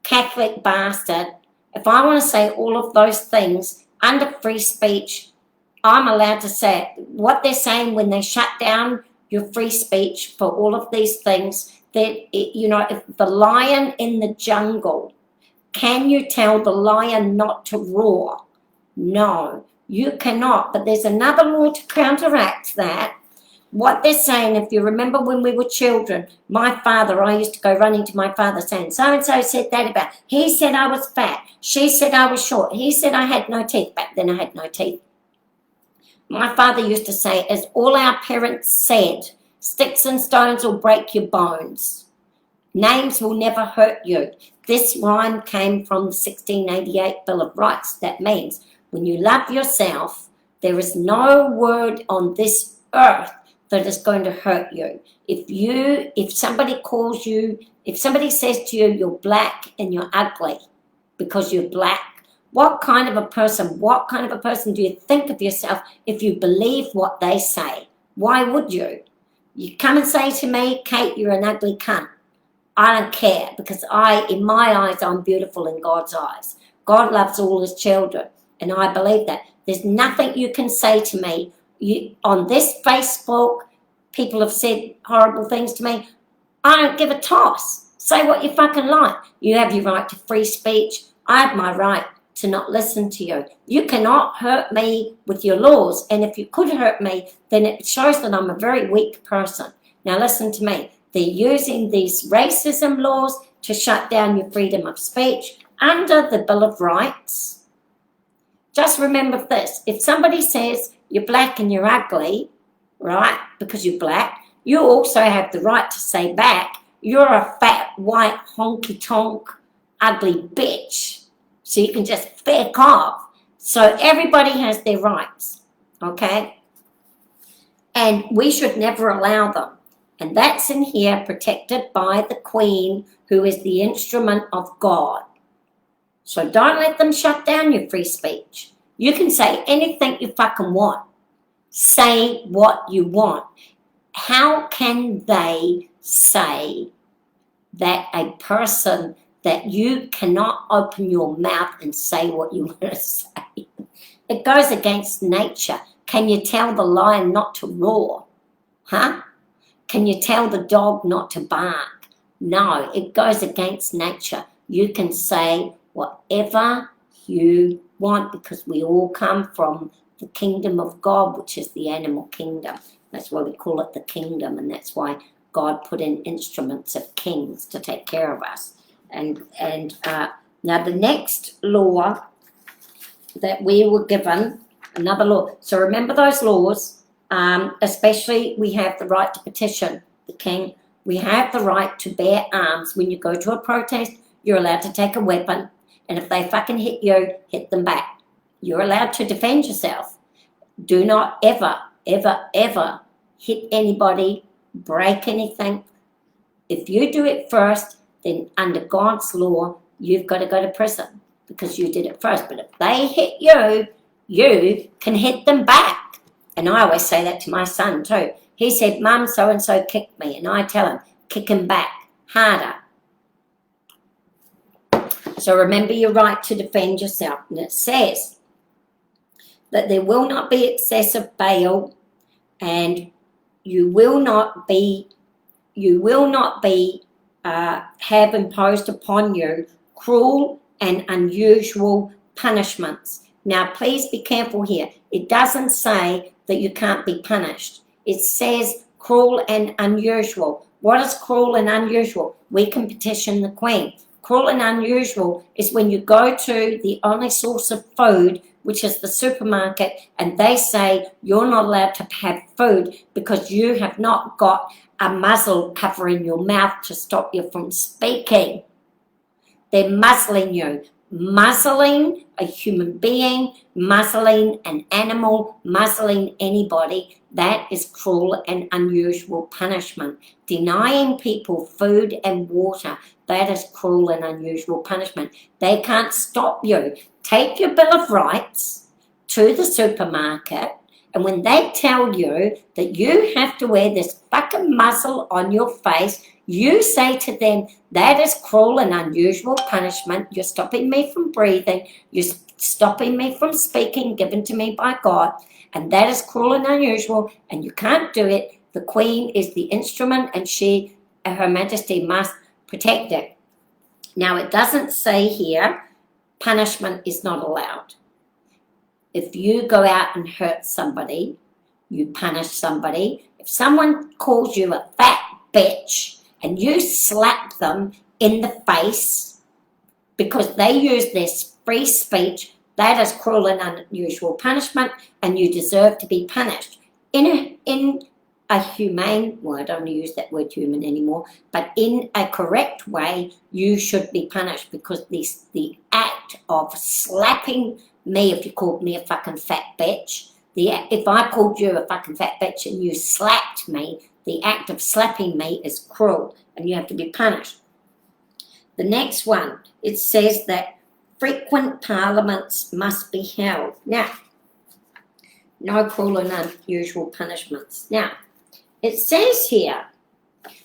A: Catholic bastard, if I want to say all of those things under free speech, I'm allowed to say it. What they're saying when they shut down your free speech for all of these things. That, if the lion in the jungle, can you tell the lion not to roar? No, you cannot. But there's another law to counteract that. What they're saying, if you remember when we were children, my father, I used to go running to my father saying, so-and-so said that about, he said I was fat, she said I was short, he said I had no teeth. Back then I had no teeth. My father used to say, as all our parents said, sticks and stones will break your bones. Names will never hurt you. This rhyme came from the 1688 Bill of Rights. That means when you love yourself, there is no word on this earth that is going to hurt you. If somebody calls you, if somebody says to you, you're black and you're ugly because you're black, what kind of a person do you think of yourself if you believe what they say? Why would you? You come and say to me, Kate, you're an ugly cunt. I don't care, because in my eyes, I'm beautiful in God's eyes. God loves all his children, and I believe that. There's nothing you can say to me. On this Facebook, people have said horrible things to me. I don't give a toss. Say what you fucking like. You have your right to free speech. I have my right to not listen to you. You cannot hurt me with your laws, and if you could hurt me, then it shows that I'm a very weak person. Now listen to me. They're using these racism laws to shut down your freedom of speech under the Bill of Rights. Just remember this. If somebody says you're black and you're ugly, right, because you're black, you also have the right to say back, you're a fat, white, honky-tonk, ugly bitch. So you can just feck off. So everybody has their rights, okay? And we should never allow them. And that's in here, protected by the Queen, who is the instrument of God. So don't let them shut down your free speech. You can say anything you fucking want. Say what you want. How can they say that a person that you cannot open your mouth and say what you want to say? It goes against nature. Can you tell the lion not to roar? Huh? Can you tell the dog not to bark? No, it goes against nature. You can say whatever you want, because we all come from the kingdom of God, which is the animal kingdom. That's why we call it the kingdom, and that's why God put in instruments of kings to take care of us. And now the next law that we were given, another law. So remember those laws. Especially, we have the right to petition the king. We have the right to bear arms. When you go to a protest, you're allowed to take a weapon. And if they fucking hit you, hit them back. You're allowed to defend yourself. Do not ever, ever, ever hit anybody, break anything. If you do it first, then under God's law, you've got to go to prison because you did it first. But if they hit you, you can hit them back. And I always say that to my son too. He said, Mum, so-and-so kicked me. And I tell him, kick him back, harder. So remember your right to defend yourself. And it says that there will not be excessive bail, and you will not have imposed upon you cruel and unusual punishments. Now, please be careful here. It doesn't say that you can't be punished. It says cruel and unusual. What is cruel and unusual? We can petition the Queen. Cruel and unusual is when you go to the only source of food, which is the supermarket, and they say you're not allowed to have food because you have not got a muzzle covering your mouth to stop you from speaking. They're muzzling you. Muzzling a human being, muzzling an animal, muzzling anybody, that is cruel and unusual punishment. Denying people food and water, that is cruel and unusual punishment. They can't stop you. Take your Bill of Rights to the supermarket, and when they tell you that you have to wear this fucking muzzle on your face, you say to them, that is cruel and unusual punishment. You're stopping me from breathing. You're stopping me from speaking, given to me by God. And that is cruel and unusual, and you can't do it. The Queen is the instrument, and Her Majesty must protect it. Now, it doesn't say here punishment is not allowed. If you go out and hurt somebody, you punish somebody. If someone calls you a fat bitch and you slap them in the face because they use their free speech, that is cruel and unusual punishment, and you deserve to be punished. In a humane, well, I don't use that word human anymore, but in a correct way, you should be punished, because the act of slapping me, if you called me a fucking fat bitch, if I called you a fucking fat bitch and you slapped me, the act of slapping me is cruel, and you have to be punished. The next one, it says that frequent parliaments must be held. Now, no cruel and unusual punishments. Now, it says here,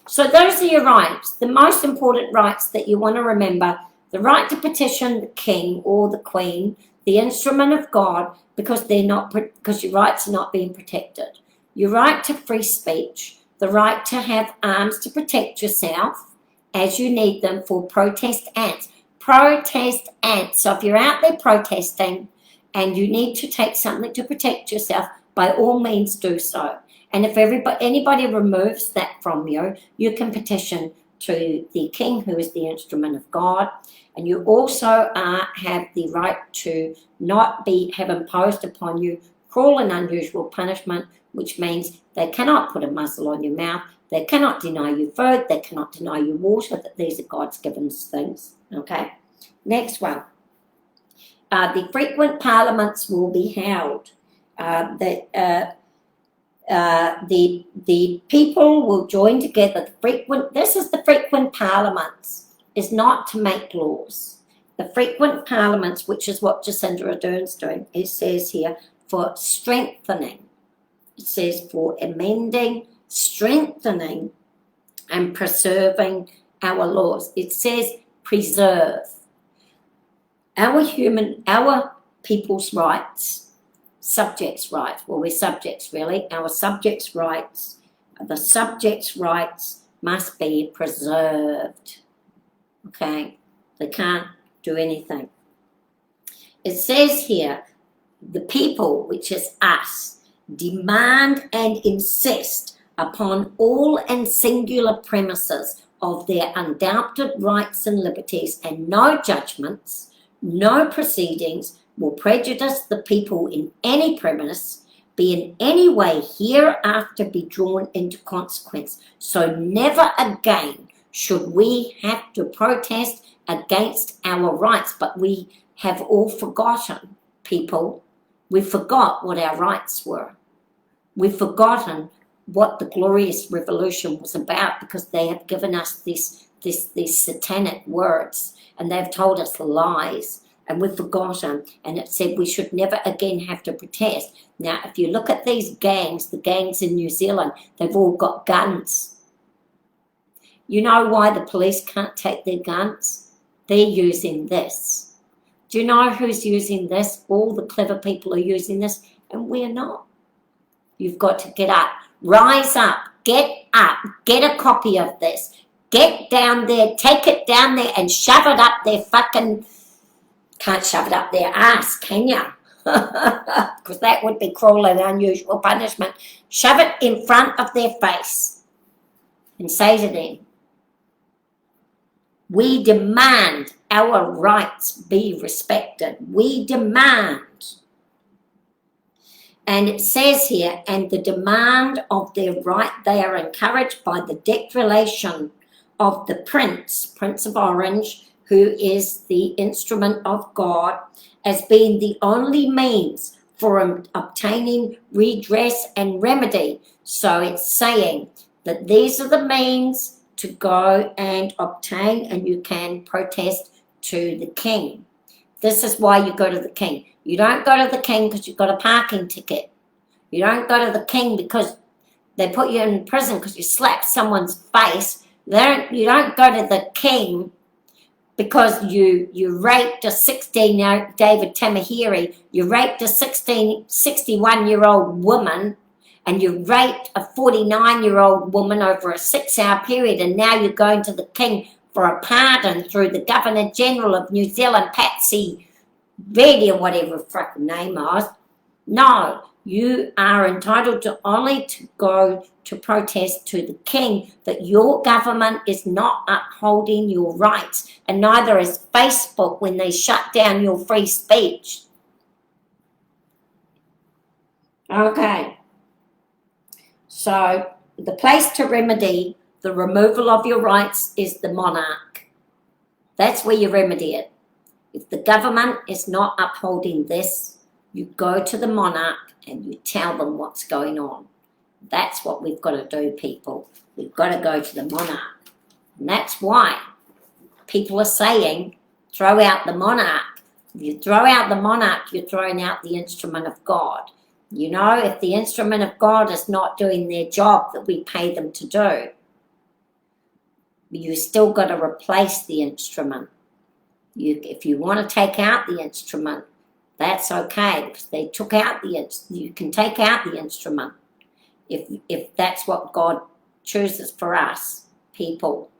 A: so those are your rights. The most important rights that you want to remember: the right to petition the king or the queen, the instrument of God, because your rights are not being protected. Your right to free speech, the right to have arms to protect yourself as you need them for protest ants. Protest ants. So if you're out there protesting and you need to take something to protect yourself, by all means do so. And if anybody removes that from you, you can petition to the king, who is the instrument of God. And you also have the right to not have imposed upon you cruel and unusual punishment, which means they cannot put a muzzle on your mouth, they cannot deny you food, they cannot deny you water, that these are God's given things. Okay, next one. The frequent parliaments will be held. The people will join together. This is the frequent parliaments, is not to make laws. The frequent parliaments, which is what Jacinda Ardern's doing, it says here, for strengthening. It says for amending, strengthening, and preserving our laws. It says preserve. Our people's rights, subjects' rights, well, we're subjects really, our subjects' rights, the subjects' rights must be preserved. Okay, they can't do anything. It says here, the people, which is us, demand and insist upon all and singular premises of their undoubted rights and liberties, and no judgments, no proceedings will prejudice the people in any premise, be in any way hereafter be drawn into consequence. So never again should we have to protest against our rights. But we have all forgotten, people. We forgot what our rights were. We've forgotten what the glorious revolution was about, because they have given us these satanic words, and they've told us lies, and we've forgotten. And it said we should never again have to protest. Now, if you look at these gangs, the gangs in New Zealand, they've all got guns. You know why the police can't take their guns? They're using this. Do you know who's using this? All the clever people are using this, and we're not. You've got to get up. Rise up. Get up. Get a copy of this. Get down there. Take it down there and shove it up their fucking... Can't shove it up their ass, can you? Because that would be cruel and unusual punishment. Shove it in front of their face and say to them, we demand our rights be respected. We demand. And it says here, and the demand of their right, they are encouraged by the declaration of the Prince of Orange, who is the instrument of God, as being the only means for obtaining redress and remedy. So it's saying that these are the means to go and obtain, and you can protest to the king. This is why you go to the king. You don't go to the king because you've got a parking ticket. You don't go to the king because they put you in prison because you slapped someone's face. You don't go to the king because you raped a 16-year-old, David Tamahiri, you raped a 61-year-old woman, and you raped a 49-year-old woman over a 6-hour period, and now you're going to the king for a pardon through the Governor-General of New Zealand, Patsy Reddy, or whatever her fucking name was. No, you are entitled to only to go to protest to the king that your government is not upholding your rights, and neither is Facebook when they shut down your free speech. Okay, so the place to remedy the removal of your rights is the monarch. That's where you remedy it. If the government is not upholding this, you go to the monarch and you tell them what's going on. That's what we've got to do, people. We've got to go to the monarch. And that's why people are saying, throw out the monarch. If you throw out the monarch, you're throwing out the instrument of God. You know, if the instrument of God is not doing their job that we pay them to do, you still got to replace the instrument. If you want to take out the instrument, that's okay, because they took out you can take out the instrument if that's what God chooses for us, people.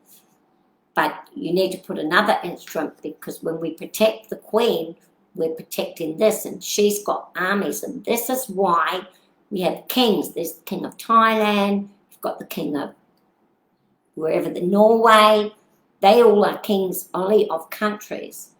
A: But you need to put another instrument, because when we protect the Queen, we're protecting this, and she's got armies, and this is why we have kings. There's the King of Thailand, you've got the King of wherever, the Norway. They all are kings only of countries,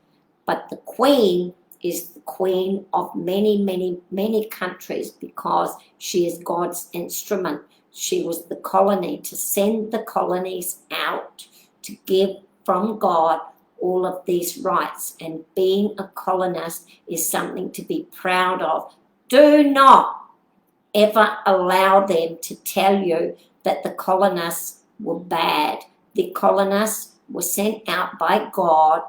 A: but the Queen is the Queen of many, many, many countries, because she is God's instrument. She was the colony to send the colonies out to give from God all of these rights, and being a colonist is something to be proud of. Do not ever allow them to tell you that the colonists were bad. The colonists were sent out by God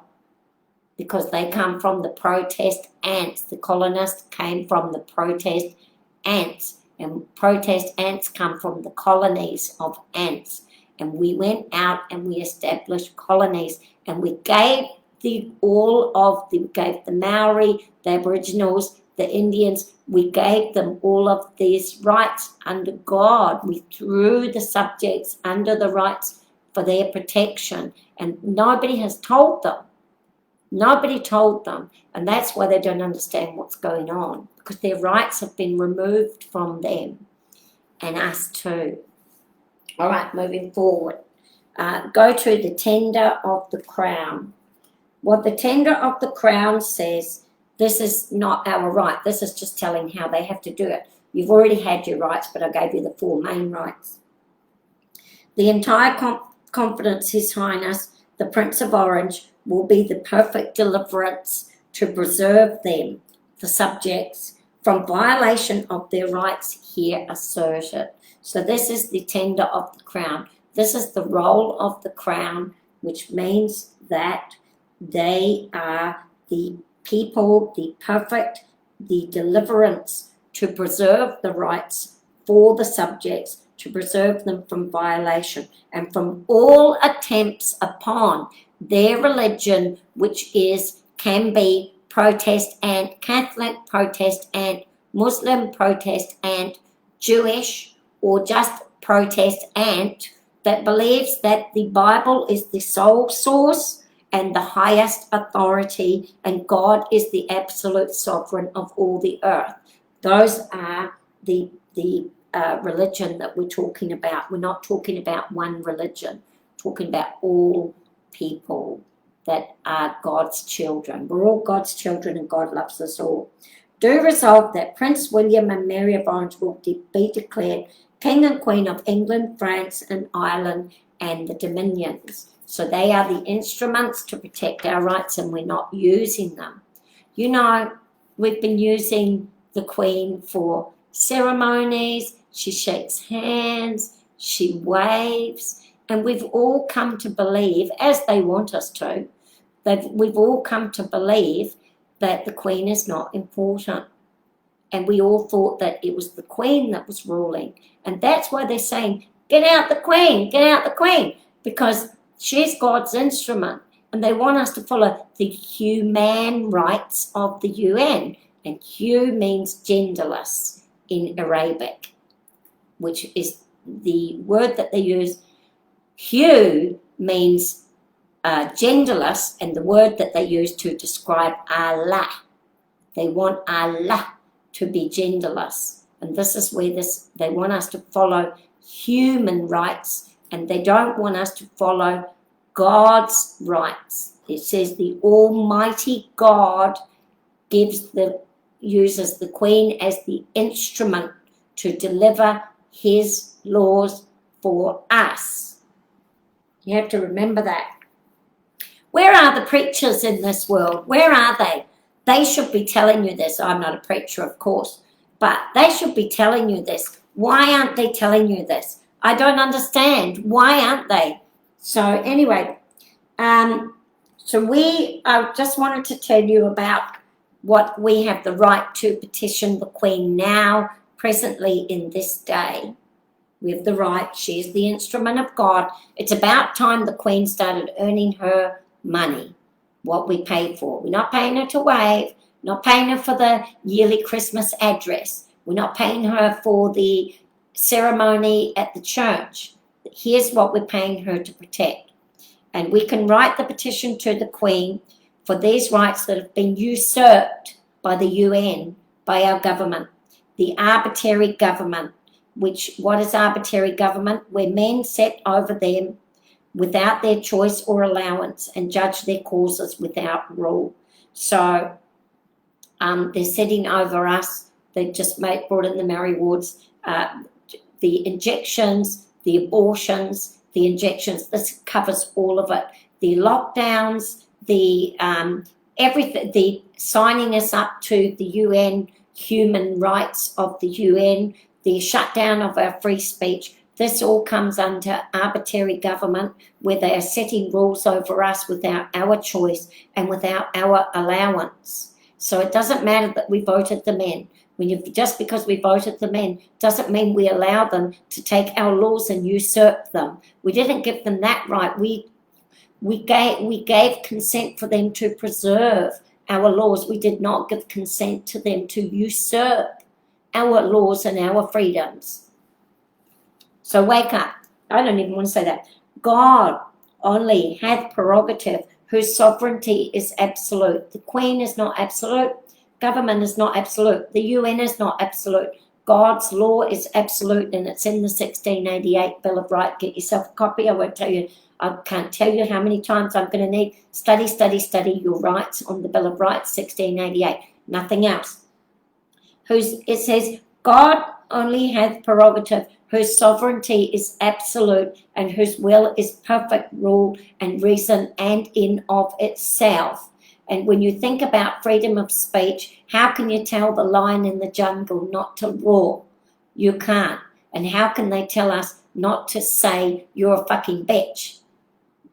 A: because they come from the protest ants. The colonists came from the protest ants, and protest ants come from the colonies of ants. And we went out and we established colonies, and we gave the Maori, the Aboriginals, the Indians, we gave them all of these rights under God. We threw the subjects under the rights for their protection, and nobody has told them. Nobody told them, and that's why they don't understand what's going on, because their rights have been removed from them, and us too. All right, moving forward. Go to the tender of the crown. What the tender of the crown says, this is not our right. This is just telling how they have to do it. You've already had your rights, but I gave you the 4 main rights. The entire confidence, His Highness, the Prince of Orange, will be the perfect deliverance to preserve them, the subjects, from violation of their rights here asserted. So this is the tender of the crown. This is the role of the crown, which means that they are the people, the perfect, the deliverance to preserve the rights for the subjects, to preserve them from violation and from all attempts upon their religion, which can be protest and Catholic protest and Muslim protest and Jewish, or just protest ant that believes that the Bible is the sole source and the highest authority, and God is the absolute sovereign of all the earth. Those are the religion that we're talking about. We're not talking about one religion, we're talking about all people that are God's children. We're all God's children, and God loves us all. Do resolve that Prince William and Mary of Orange will be declared King and Queen of England, France, and Ireland, and the Dominions. So they are the instruments to protect our rights, and we're not using them. You know, we've been using the Queen for ceremonies. She shakes hands, she waves, and we've all come to believe, as they want us to, that we've all come to believe that the Queen is not important. And we all thought that it was the Queen that was ruling. And that's why they're saying, get out the Queen, get out the Queen, because she's God's instrument. And they want us to follow the human rights of the UN. And Hu means genderless in Arabic. which is the word that they use. Hugh means genderless, and the word that they use to describe Allah. They want Allah to be genderless. And this is where they want us to follow human rights, and they don't want us to follow God's rights. It says the Almighty God uses the Queen as the instrument to deliver his laws for us. You have to remember that. Where are the preachers in this world? Where are they? They should be telling you this. I'm not a preacher, of course, but they should be telling you this. Why aren't they telling you this? I don't understand. Why aren't they? So anyway, I just wanted to tell you about what we have the right to petition the Queen now, presently in this day. We have the right. She is the instrument of God. It's about time the Queen started earning her money, what we pay for. We're not paying her to wave, not paying her for the yearly Christmas address. We're not paying her for the ceremony at the church. Here's what we're paying her to protect. And we can write the petition to the Queen for these rights that have been usurped by the UN, by our government, the arbitrary government. What is arbitrary government? Where men set over them without their choice or allowance and judge their causes without rule. So they're sitting over us. They just brought in the Mary wards, the injections, the abortions, the injections. This covers all of it. The lockdowns, the everything, the signing us up to the UN human rights of the UN, the shutdown of our free speech. This all comes under arbitrary government, where they are setting rules over us without our choice and without our allowance. So it doesn't matter that we voted them in. Just because we voted them in doesn't mean we allow them to take our laws and usurp them. We didn't give them that right. We gave consent for them to preserve our laws. We did not give consent to them to usurp our laws and our freedoms. So wake up. I don't even want to say that. God only hath prerogative, whose sovereignty is absolute. The Queen is not absolute. Government is not absolute. The UN is not absolute. God's law is absolute, and it's in the 1688 Bill of Rights. Get yourself a copy. I can't tell you how many times I'm going to need. Study your rights on the Bill of Rights, 1688. Nothing else. It says, God only hath prerogative, whose sovereignty is absolute, and whose will is perfect rule and reason and in of itself. And when you think about freedom of speech, how can you tell the lion in the jungle not to roar? You can't. And how can they tell us not to say, you're a fucking bitch,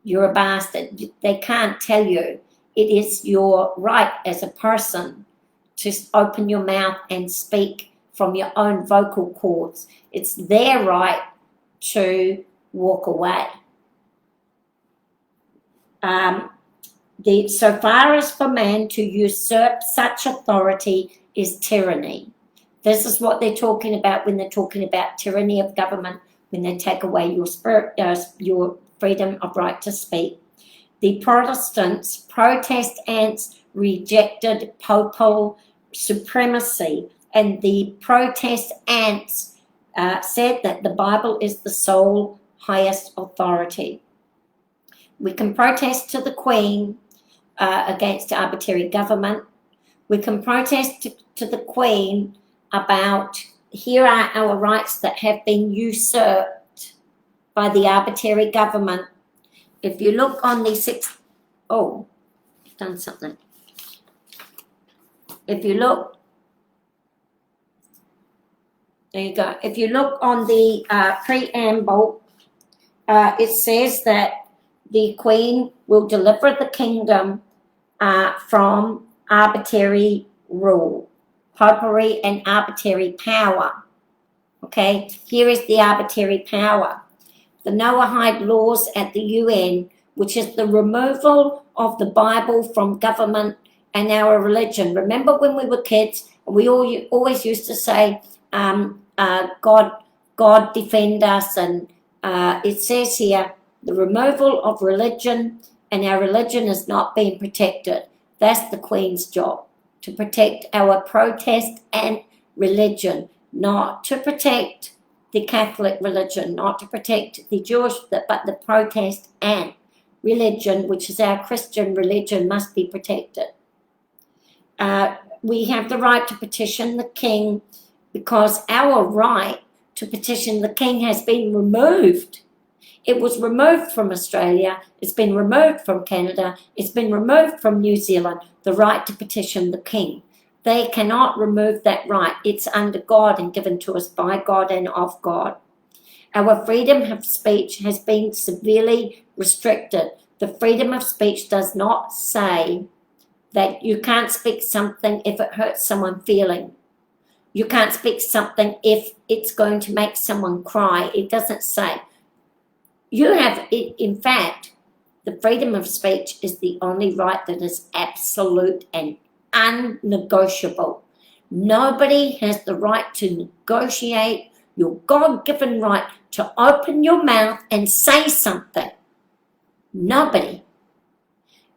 A: you're a bastard? They can't tell you. It is your right as a person to open your mouth and speak from your own vocal cords. It's their right to walk away. So far as for man to usurp such authority is tyranny. This is what they're talking about when they're talking about tyranny of government, when they take away your freedom of right to speak. The Protestants, Protestants rejected papal supremacy, and the Protestants said that the Bible is the sole highest authority. We can protest to the Queen against arbitrary government. We can protest to the Queen about, here are our rights that have been usurped by the arbitrary government. If you look on the I've done something. If you look, there you go. If you look on the preamble, it says that the Queen will deliver the kingdom from arbitrary rule, popery and arbitrary power. Okay, here is the arbitrary power. The Noahide laws at the UN, which is the removal of the Bible from government and our religion. Remember when we were kids, we always used to say, God God defend us. And it says here, the removal of religion, and our religion is not being protected. That's the Queen's job, to protect our protest and religion, not to protect the Catholic religion, not to protect the Jewish, but the protest and religion, which is our Christian religion, must be protected. We have the right to petition the king, because our right to petition the king has been removed. It was removed from Australia, it's been removed from Canada, it's been removed from New Zealand, the right to petition the king. They cannot remove that right. It's under God and given to us by God and of God. Our freedom of speech has been severely restricted. The freedom of speech does not say that you can't speak something if it hurts someone's feeling. You can't speak something if it's going to make someone cry. It doesn't say. You have, in fact, the freedom of speech is the only right that is absolute and unnegotiable. Nobody has the right to negotiate your God-given right to open your mouth and say something. Nobody.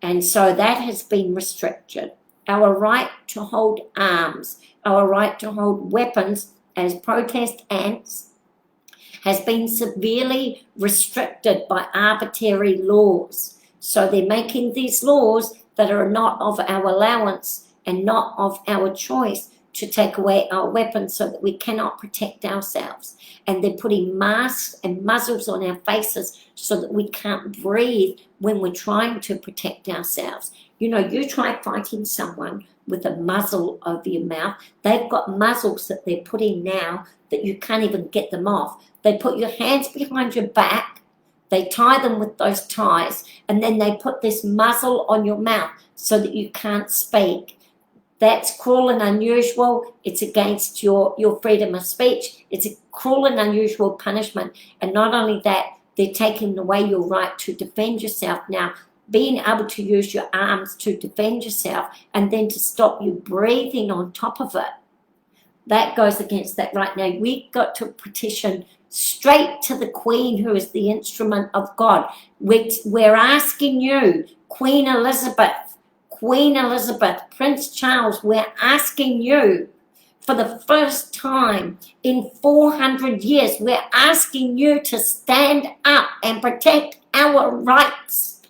A: And so that has been restricted. Our right to hold arms, our right to hold weapons as protest ants has been severely restricted by arbitrary laws. So they're making these laws that are not of our allowance and not of our choice to take away our weapons so that we cannot protect ourselves. And they're putting masks and muzzles on our faces so that we can't breathe when we're trying to protect ourselves. You know, you try fighting someone with a muzzle over your mouth. They've got muzzles that they're putting now that you can't even get them off. They put your hands behind your back, they tie them with those ties, and then they put this muzzle on your mouth so that you can't speak. That's cruel and unusual. It's against your freedom of speech. It's a cruel and unusual punishment. And not only that, they're taking away your right to defend yourself now, being able to use your arms to defend yourself and then to stop you breathing on top of it. That goes against that right now. We've got to petition straight to the Queen, who is the instrument of God. We're asking you, Queen Elizabeth, Prince Charles, we're asking you for the first time in 400 years, we're asking you to stand up and protect our rights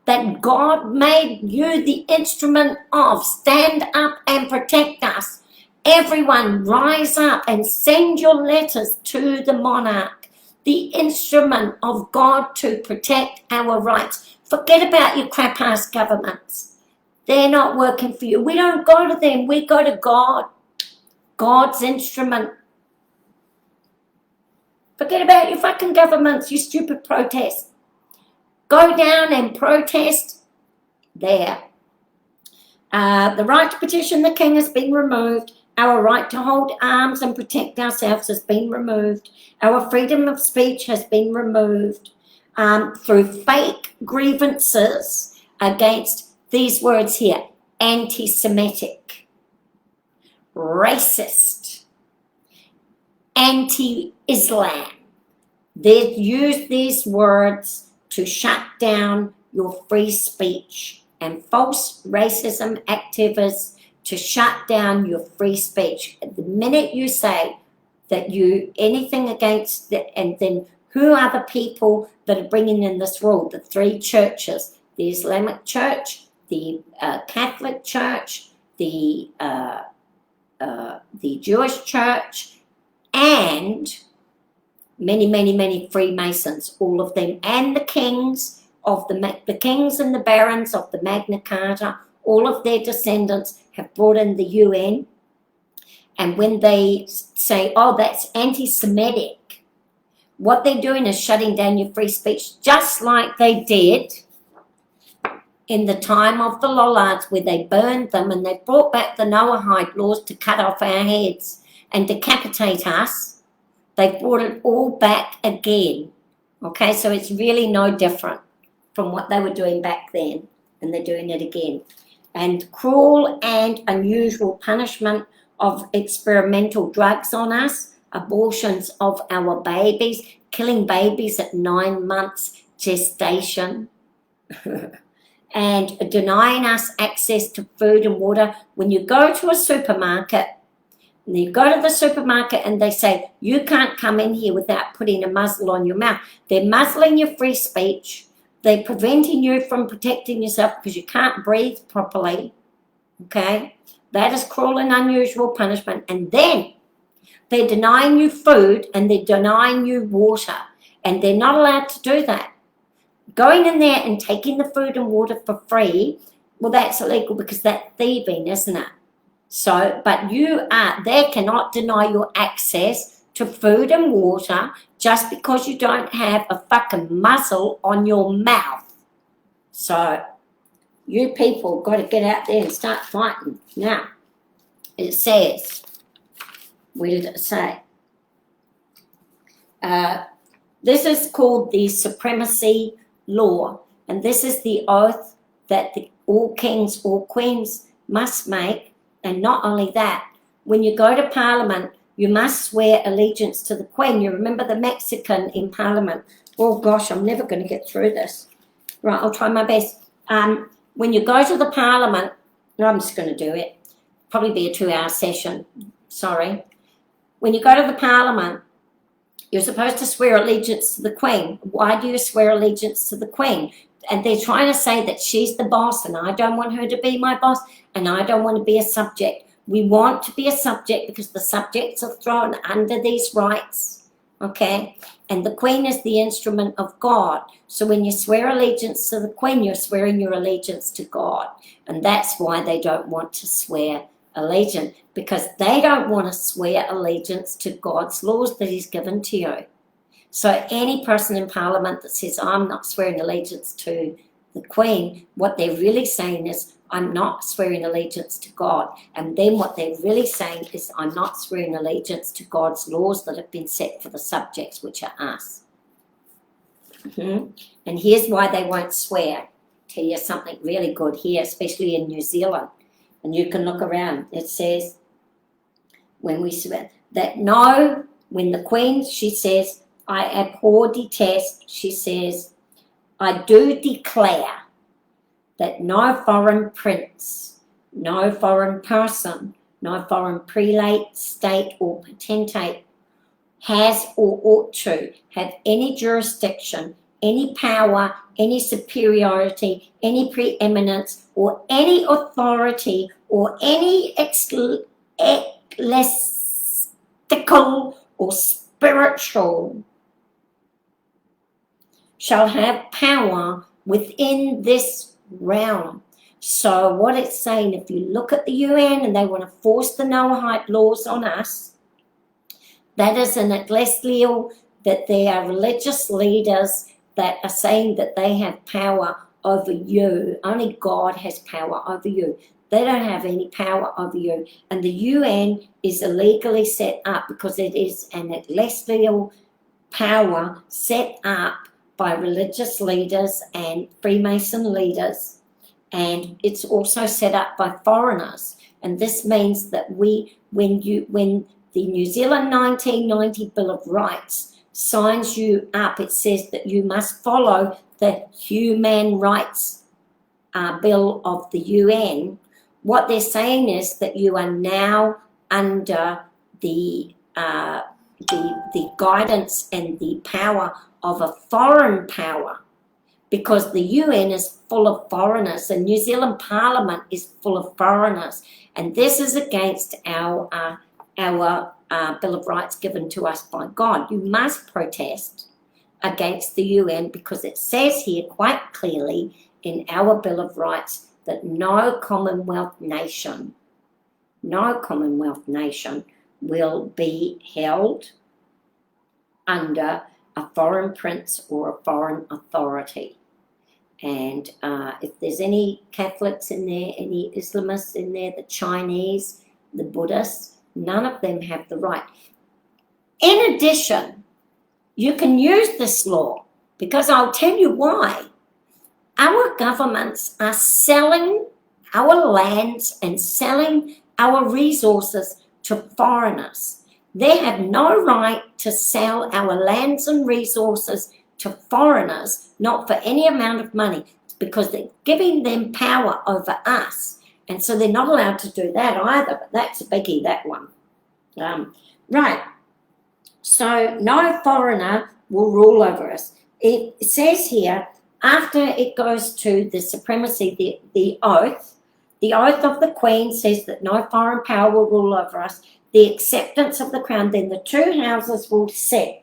A: that God made you the instrument of. Stand up and protect us. Everyone rise up and send your letters to the monarch, the instrument of God to protect our rights. Forget about your crap-ass governments. They're not working for you. We don't go to them. We go to God, God's instrument. Forget about your fucking governments, you stupid protests. Go down and protest there. The right to petition the king has been removed. Our right to hold arms and protect ourselves has been removed. Our freedom of speech has been removed through fake grievances against these words here: anti-Semitic, racist, anti-Islam. They use these words to shut down your free speech, and false racism activists to shut down your free speech. The minute you say that you anything against that, and then who are the people that are bringing in this rule? The three churches: the Islamic Church, the Catholic Church, the Jewish Church, and many Freemasons, all of them, and the kings of the kings and the barons of the Magna Carta. All of their descendants have brought in the UN, and when they say, oh, that's anti-Semitic, what they're doing is shutting down your free speech, just like they did in the time of the Lollards, where they burned them and they brought back the Noahide laws to cut off our heads and decapitate us. They brought it all back again. Okay, so it's really no different from what they were doing back then, and they're doing it again. And cruel and unusual punishment of experimental drugs on us. abortions of our babies, killing babies at 9 months gestation, and denying us access to food and water. When you go to a supermarket, and you go to the supermarket and they say, you can't come in here without putting a muzzle on your mouth. They're muzzling your free speech. They're preventing you from protecting yourself because you can't breathe properly. Okay? That is cruel and unusual punishment. And then they're denying you food and they're denying you water. And they're not allowed to do that. Going in there and taking the food and water for free, well, that's illegal because that's thieving, isn't it? So, but they cannot deny your access to food and water just because you don't have a fucking muzzle on your mouth. So, you people got to get out there and start fighting. Now, it says, where did it say? This is called the supremacy law, and this is the oath that all kings or queens must make. And not only that, when you go to Parliament, you must swear allegiance to the Queen. You remember the Mexican in Parliament. Oh gosh, I'm never going to get through this. Right, I'll try my best. When you go to the Parliament, no, I'm just going to do it. Probably be a 2-hour session. Sorry. When you go to the Parliament, you're supposed to swear allegiance to the Queen. Why do you swear allegiance to the Queen? And they're trying to say that she's the boss and I don't want her to be my boss and I don't want to be a subject. We want to be a subject because the subjects are thrown under these rights, okay? And the Queen is the instrument of God. So when you swear allegiance to the Queen, you're swearing your allegiance to God. And that's why they don't want to swear allegiance, because they don't want to swear allegiance to God's laws that He's given to you. So any person in Parliament that says, I'm not swearing allegiance to the Queen, what they're really saying is, I'm not swearing allegiance to God. And then what they're really saying is, I'm not swearing allegiance to God's laws that have been set for the subjects, which are us. And here's why they won't swear. Tell you something really good here, especially in New Zealand. And you can look around. It says, when we swear, that no, when the Queen, she says, I abhor, detest, she says, I do declare that no foreign prince, no foreign person, no foreign prelate, state or potentate has or ought to have any jurisdiction, any power, any superiority, any preeminence, or any authority, or any ecclesiastical or spiritual shall have power within this realm. So what it's saying, if you look at the UN and they want to force the Noahide laws on us, that is an ecclesial, that they are religious leaders that are saying that they have power over you. Only God has power over you. They don't have any power over you. And the UN is illegally set up because it is an ecclesial power set up by religious leaders and Freemason leaders, and it's also set up by foreigners. And this means that when the New Zealand 1990 Bill of Rights signs you up, it says that you must follow the Human Rights Bill of the UN. What they're saying is that you are now under the guidance and the power of a foreign power, because the UN is full of foreigners, and New Zealand Parliament is full of foreigners, and this is against our Bill of Rights given to us by God. You must protest against the UN because it says here quite clearly in our Bill of Rights that no Commonwealth nation will be held under a foreign prince or a foreign authority. And if there's any Catholics in there, any Islamists in there, the Chinese, the Buddhists, none of them have the right. In addition, you can use this law because I'll tell you why. Our governments are selling our lands and selling our resources to foreigners. They have no right to sell our lands and resources to foreigners, not for any amount of money, because they're giving them power over us. And so they're not allowed to do that either, but that's a biggie, that one. Right, so no foreigner will rule over us. It says here, after it goes to the supremacy, the oath of the Queen says that no foreign power will rule over us. The acceptance of the crown, then the two houses will sit.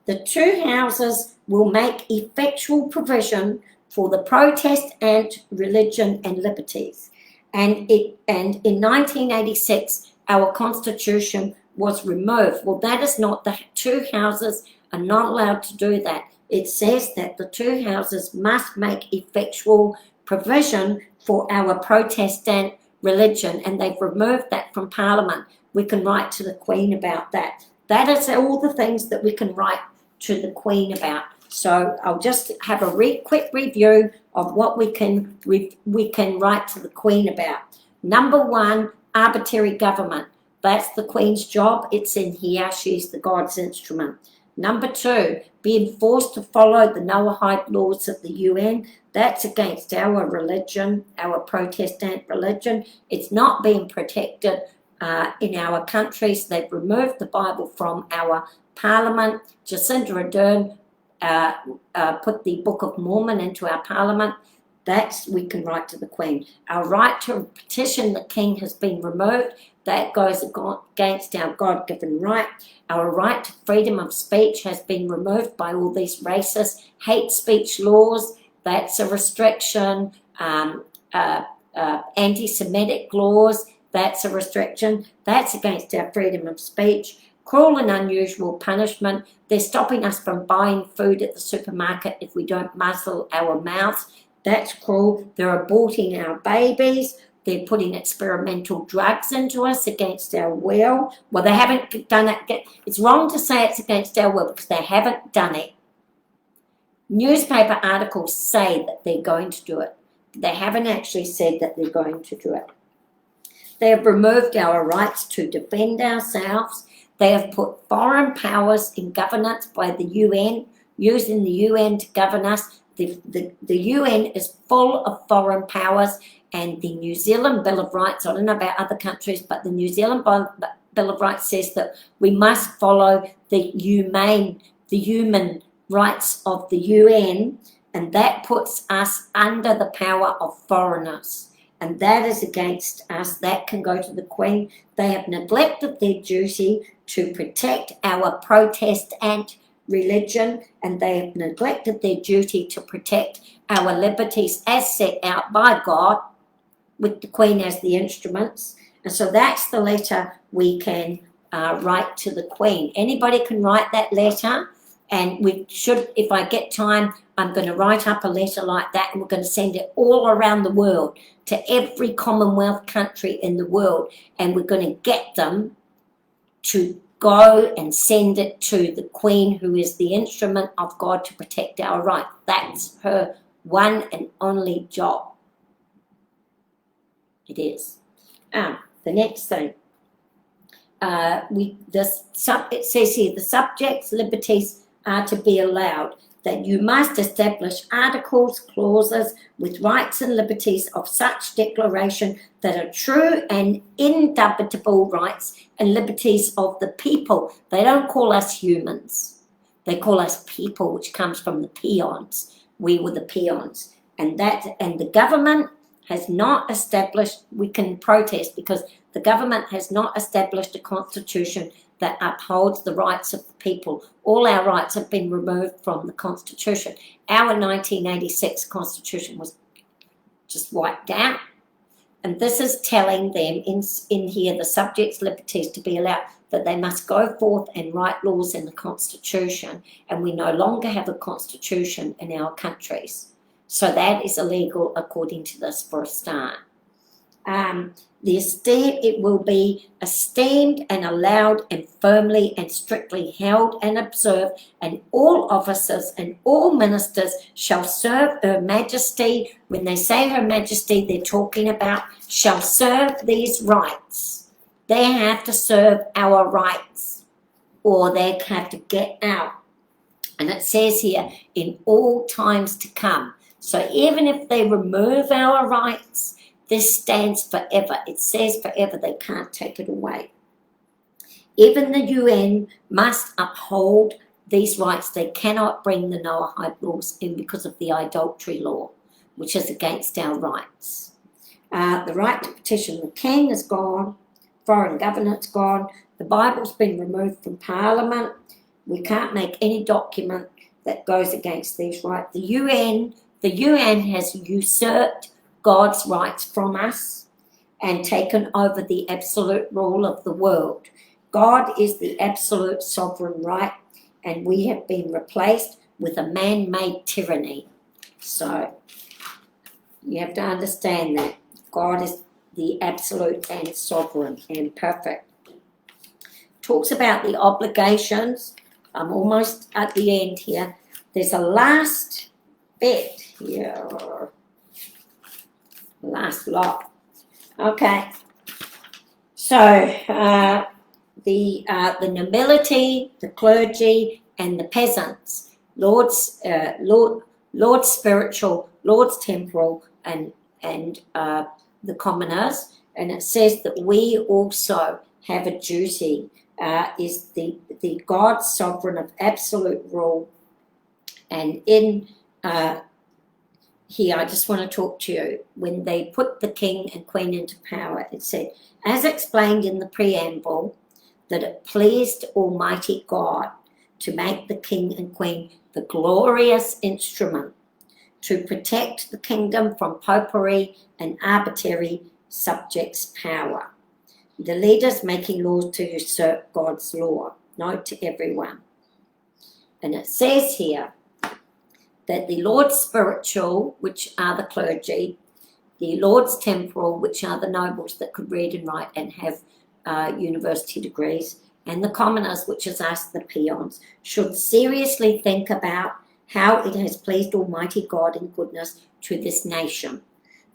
A: The two houses will make effectual provision for the protest and religion and liberties. And in 1986, our constitution was removed. Well, that is not, the two houses are not allowed to do that. It says that the two houses must make effectual provision for our Protestant religion, and they've removed that from Parliament. We can write to the Queen about that. That is all the things that we can write to the Queen about. So I'll just have a quick review of what we can write to the Queen about. Number one, arbitrary government. That's the Queen's job. It's in here. She's the God's instrument. Number two, being forced to follow the Noahide laws of the UN. That's against our religion, our Protestant religion. It's not being protected in our countries. They've removed the Bible from our Parliament. Jacinda Ardern put the Book of Mormon into our Parliament. That's, we can write to the Queen. Our right to petition the King has been removed. That goes against our God-given right. Our right to freedom of speech has been removed by all these racist hate speech laws. That's a restriction. Anti-Semitic laws, that's a restriction. That's against our freedom of speech. Cruel and unusual punishment. They're stopping us from buying food at the supermarket if we don't muzzle our mouths. That's cruel. They're aborting our babies. They're putting experimental drugs into us against our will. Well, they haven't done it. It's wrong to say it's against our will because they haven't done it. Newspaper articles say that they're going to do it. They haven't actually said that they're going to do it. They have removed our rights to defend ourselves. They have put foreign powers in governance by the UN, using the UN to govern us. The UN is full of foreign powers, and the New Zealand Bill of Rights, I don't know about other countries, but the New Zealand Bill of Rights says that we must follow the human rights of the UN, and that puts us under the power of foreigners. And that is against us. That can go to the Queen. They have neglected their duty to protect our Protestant religion, and they have neglected their duty to protect our liberties as set out by God, with the Queen as the instruments. And so that's the letter we can write to the Queen. Anybody can write that letter, and we should, if I get time, I'm going to write up a letter like that, and we're going to send it all around the world to every Commonwealth country in the world, and we're going to get them to go and send it to the Queen, who is the instrument of God to protect our rights. That's her one and only job. It is. The next thing. It says here, the subjects' liberties are to be allowed, that you must establish articles, clauses with rights and liberties of such declaration that are true and indubitable rights and liberties of the people. They don't call us humans. They call us people, which comes from the peons. We were the peons. And the government has not established, we can protest because the government has not established a constitution that upholds the rights of the people. All our rights have been removed from the Constitution. Our 1986 Constitution was just wiped out. And this is telling them in here, the subjects' liberties to be allowed, that they must go forth and write laws in the Constitution. And we no longer have a Constitution in our countries. So that is illegal according to this for a start. It will be esteemed and allowed and firmly and strictly held and observed, and all officers and all ministers shall serve Her Majesty. When they say Her Majesty, they're talking about shall serve these rights. They have to serve our rights. or they have to get out. And it says here, in all times to come. So even if they remove our rights, this stands forever. It says forever, they can't take it away. Even the UN must uphold these rights. They cannot bring the Noahide laws in because of the idolatry law, which is against our rights. The right to petition the king is gone. Foreign governance gone. The Bible's been removed from Parliament. We can't make any document that goes against these rights. The UN has usurped God's rights from us and taken over the absolute rule of the world. God is the absolute sovereign right, and we have been replaced with a man-made tyranny. So you have to understand that God is the absolute and sovereign and perfect. Talks about the obligations. I'm almost at the end here. There's a last bit here. Last lot. Okay. So the nobility, the clergy, and the peasants, Lord's spiritual, Lord's temporal, and the commoners. And it says that we also have a duty. Is the God's sovereign of absolute rule. And in here, I just want to talk to you. When they put the king and queen into power, it said, as explained in the preamble, that it pleased Almighty God to make the king and queen the glorious instrument to protect the kingdom from popery and arbitrary subjects' power. The leaders making laws to usurp God's law. Note to everyone. And it says here that the Lord's spiritual, which are the clergy, the Lord's temporal, which are the nobles that could read and write and have university degrees, and the commoners, which is us, the peons, should seriously think about how it has pleased Almighty God in goodness to this nation,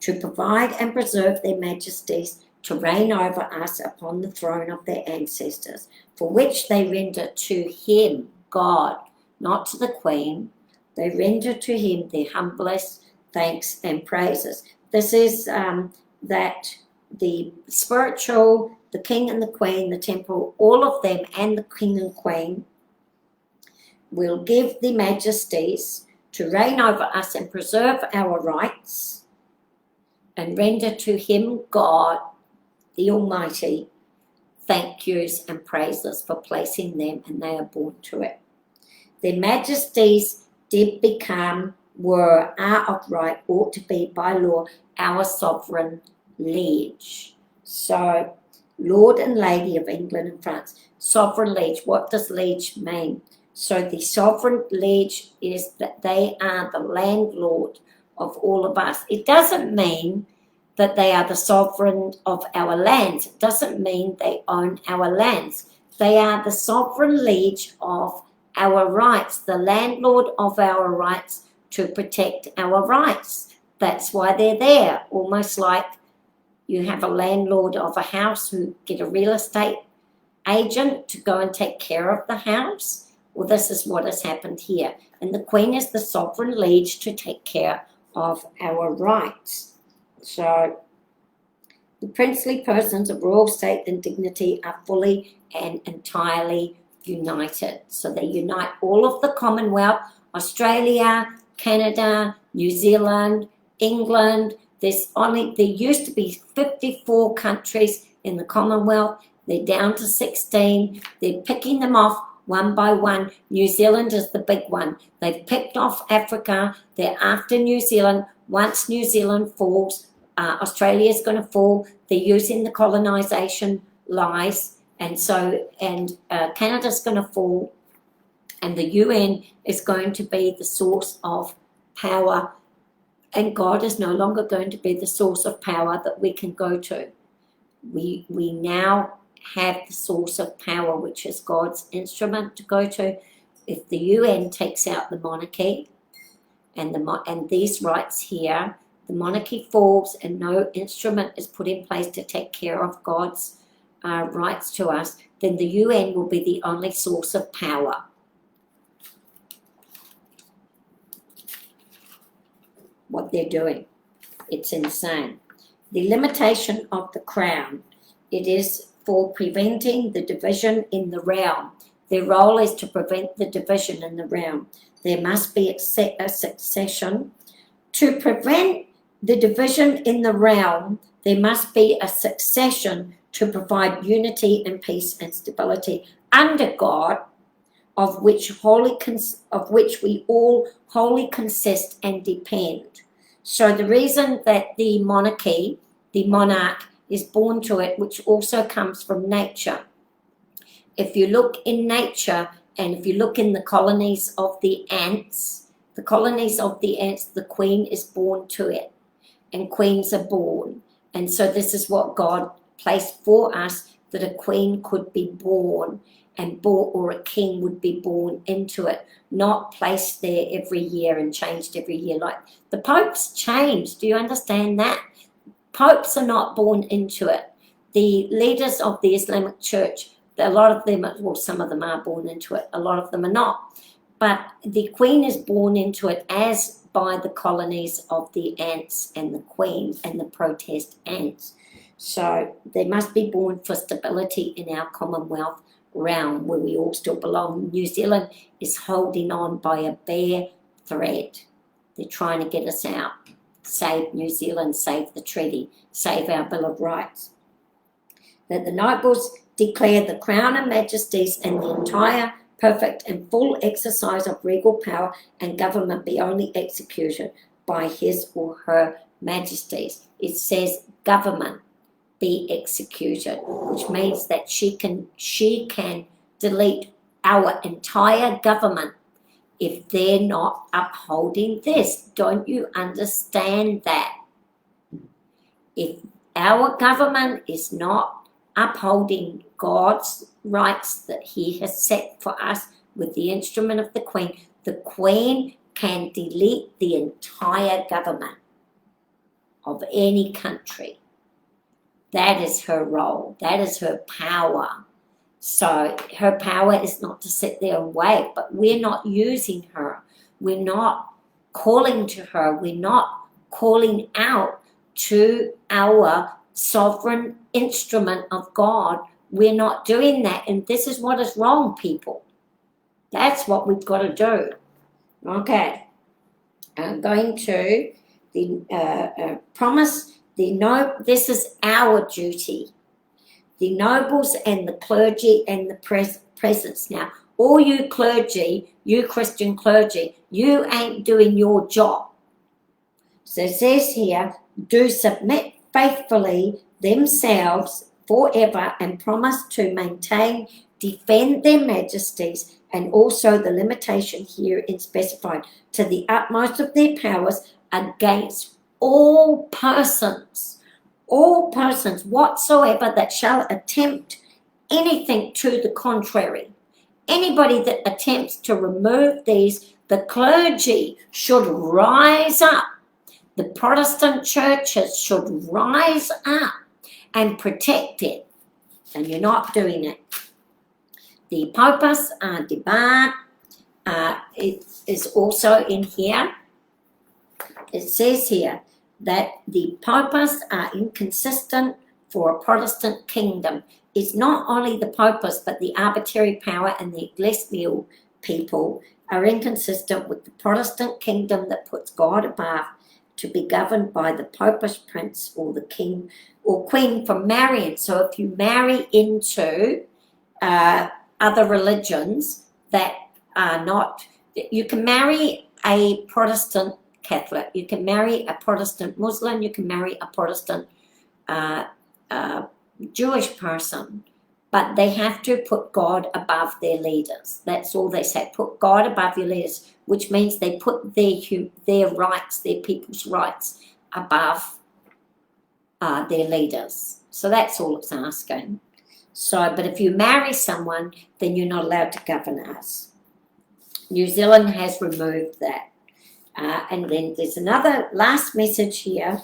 A: to provide and preserve their majesties, to reign over us upon the throne of their ancestors, for which they render to him, God, not to the queen. They render to him their humblest thanks and praises. This is that the spiritual, the king and the queen, the temple, all of them and the king and queen will give the majesties to reign over us and preserve our rights and render to him, God, the Almighty, thank yous and praises for placing them, and they are born to it. Their majesties did become, were, are of right, ought to be by law, our sovereign liege. So, Lord and Lady of England and France, sovereign liege, what does liege mean? So the sovereign liege is that they are the landlord of all of us. It doesn't mean that they are the sovereign of our lands. It doesn't mean they own our lands. They are the sovereign liege of our rights, the landlord of our rights to protect our rights. That's why they're there, almost like you have a landlord of a house who get a real estate agent to go and take care of the house. Well, this is what has happened here. And the Queen is the sovereign liege to take care of our rights. So the princely persons of royal state and dignity are fully and entirely united. So they unite all of the Commonwealth, Australia, Canada, New Zealand, England. There used to be 54 countries in the Commonwealth. They're down to 16. They're picking them off one by one. New Zealand is the big one. They've picked off Africa. They're after New Zealand. Once New Zealand falls, Australia's going to fall. They're using the colonisation lies, and Canada's going to fall, and the UN is going to be the source of power, and God is no longer going to be the source of power that we can go to. We now have the source of power, which is God's instrument to go to. If the UN takes out the monarchy and these rights here, the monarchy falls and no instrument is put in place to take care of God's rights to us, then the UN will be the only source of power. What they're doing, it's insane. The limitation of the Crown, it is for preventing the division in the realm. Their role is to prevent the division in the realm. There must be a succession. To prevent the division in the realm, there must be a succession to provide unity and peace and stability under God, of which we all wholly consist and depend. So the reason that the monarchy, the monarch, is born to it, which also comes from nature. If you look in nature, and if you look in the colonies of the ants, the queen is born to it, and queens are born. And so this is what God placed for us, that a queen could be born, or a king would be born into it, not placed there every year and changed every year. Like the popes change. Do you understand that? Popes are not born into it. The leaders of the Islamic Church, a lot of them, well, some of them are born into it, a lot of them are not. But the queen is born into it, as by the colonies of the ants and the queen and the protest ants. So they must be born for stability in our Commonwealth realm, where we all still belong. New Zealand is holding on by a bare thread. They're trying to get us out. Save New Zealand, save the treaty, save our Bill of Rights. That the nobles declare the crown and majesties and the entire perfect and full exercise of regal power and government be only executed by his or her majesties. It says government be executed, which means that she can delete our entire government if they're not upholding this. Don't you understand that? If our government is not upholding God's rights that he has set for us with the instrument of the queen can delete the entire government of any country. That is her role. That is her power. So her power is not to sit there and wait, but we're not using her. We're not calling to her. We're not calling out to our sovereign instrument of God. We're not doing that, and this is what is wrong, people. That's what we've got to do. Okay, I'm going to the promise. This is our duty. The nobles and the clergy and the presence. Now, all you clergy, you Christian clergy, you ain't doing your job. So it says here, do submit faithfully themselves forever and promise to maintain, defend their majesties, and also the limitation here is specified, to the utmost of their powers against all persons whatsoever that shall attempt anything to the contrary. Anybody that attempts to remove these, the clergy should rise up. The Protestant churches should rise up and protect it. And you're not doing it. The papas are debarred. It is also in here. It says here that the papas are inconsistent for a Protestant kingdom. It's not only the papas, but the arbitrary power and the ecclesial people are inconsistent with the Protestant kingdom that puts God above, to be governed by the popish prince or the king or queen from marrying. So if you marry into other religions that are not, you can marry a Protestant Catholic, you can marry a Protestant Muslim, you can marry a Protestant Jewish person, but they have to put God above their leaders. That's all they say, put God above your leaders, which means they put their rights, their people's rights, above their leaders. So that's all it's asking. So, but if you marry someone, then you're not allowed to govern us. New Zealand has removed that. And then there's another last message here.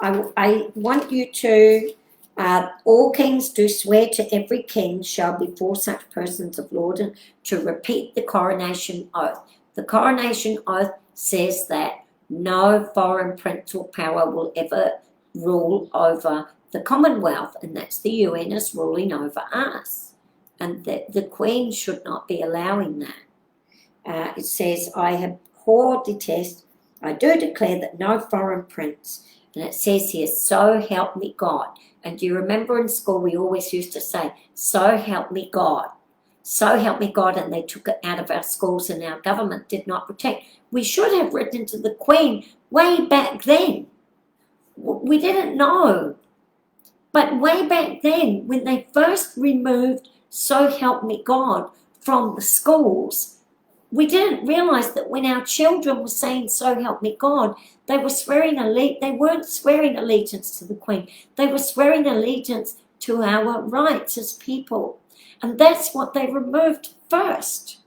A: I want you to All kings do swear to every king shall before such persons of law to repeat the coronation oath. The coronation oath says that no foreign prince or power will ever rule over the Commonwealth, and that's the UN is ruling over us, and that the Queen should not be allowing that. It says, I abhor, detest, I do declare that no foreign prince, and it says here, so help me God. And do you remember in school we always used to say, so help me God. So help me God, and they took it out of our schools and our government did not protect. We should have written to the Queen way back then. We didn't know. But way back then, when they first removed so help me God from the schools, we didn't realise that when our children were saying so help me God, they were they weren't swearing allegiance to the Queen. They were swearing allegiance to our rights as people. And that's what they removed first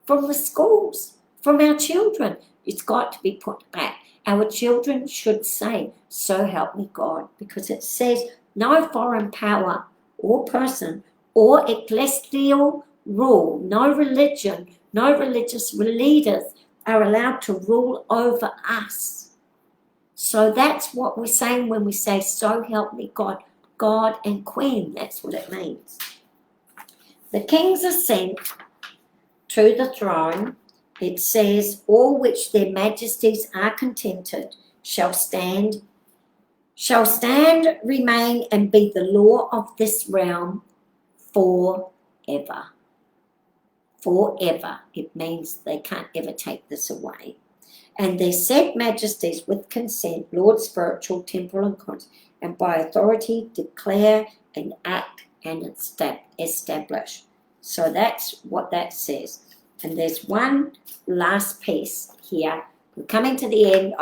A: from the schools, from our children. It's got to be put back. Our children should say, so help me God, because it says no foreign power or person or ecclesial rule, no religion, no religious leaders are allowed to rule over us. So that's what we're saying when we say, so help me God, God and Queen, that's what it means. The king's ascent to the throne, it says, all which their majesties are contented shall stand, remain, and be the law of this realm forever. Forever. It means they can't ever take this away. And their said majesties with consent, Lord spiritual, temporal, and conscious, and by authority declare and act and establish. So that's what that says. And there's one last piece here. We're coming to the end.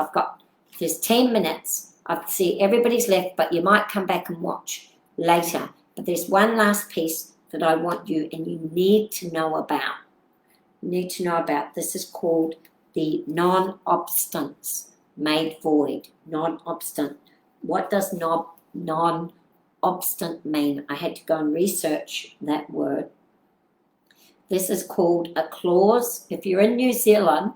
A: There's 10 minutes. I see everybody's left, but you might come back and watch later. But there's one last piece that I want you and you need to know about. This is called the non-obstants made void. Non-obstant. What does non-obstant mean? I had to go and research that word. This is called a clause. If you're in New Zealand,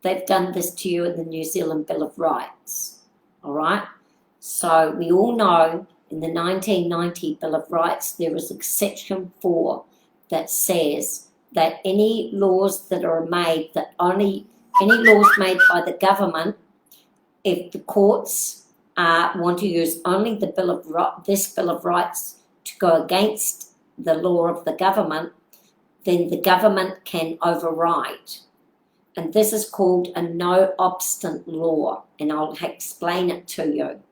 A: they've done this to you in the New Zealand Bill of Rights. All right? So we all know in the 1990 Bill of Rights, there is a section 4 that says that any laws that are made, any laws made by the government, if the courts want to use only this Bill of Rights to go against the law of the government, then the government can override. And this is called a no-obstant law, and I'll explain it to you.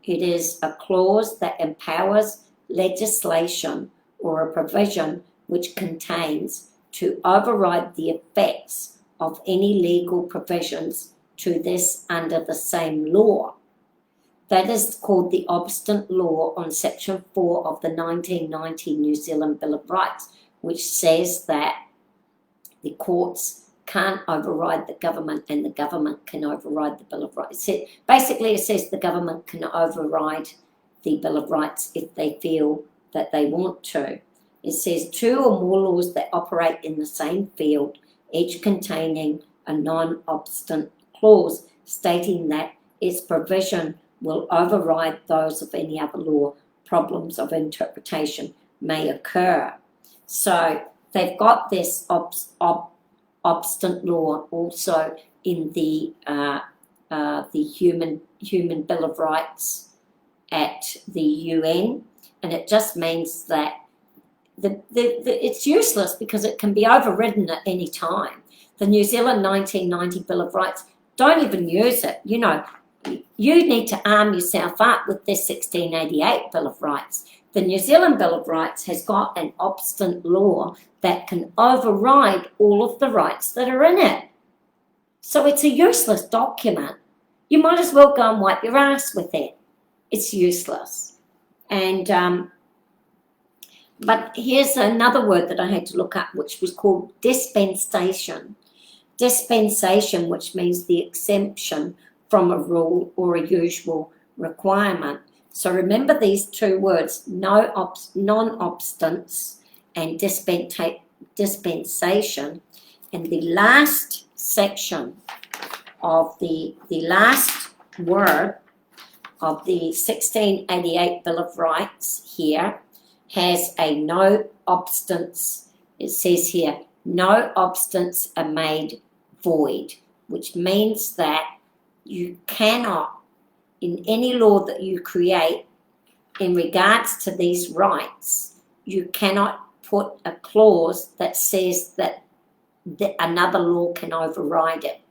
A: It is a clause that empowers legislation or a provision which contains to override the effects of any legal provisions to this under the same law. That is called the obstant law on Section 4 of the 1990 New Zealand Bill of Rights, which says that the courts can't override the government and the government can override the Bill of Rights. Basically, it says the government can override the Bill of Rights if they feel that they want to. It says 2 or more laws that operate in the same field, each containing a non-obstant clause stating that its provision will override those of any other law. Problems of interpretation may occur. So they've got this obstant law also in the Human Bill of Rights at the UN, and it just means that it's useless because it can be overridden at any time. The New Zealand 1990 Bill of Rights, don't even use it. You know, you need to arm yourself up with this 1688 Bill of Rights. The New Zealand Bill of Rights has got an obstant law that can override all of the rights that are in it. So it's a useless document. You might as well go and wipe your ass with it. It's useless. And but here's another word that I had to look up, which was called dispensation. Dispensation, which means the exemption from a rule or a usual requirement. So remember these two words, non-obstance and dispensation. And the last section of the last word of the 1688 Bill of Rights here has a no obstance. It says here, no obstance are made void, which means that you cannot, in any law that you create in regards to these rights, you cannot put a clause that says that another law can override it.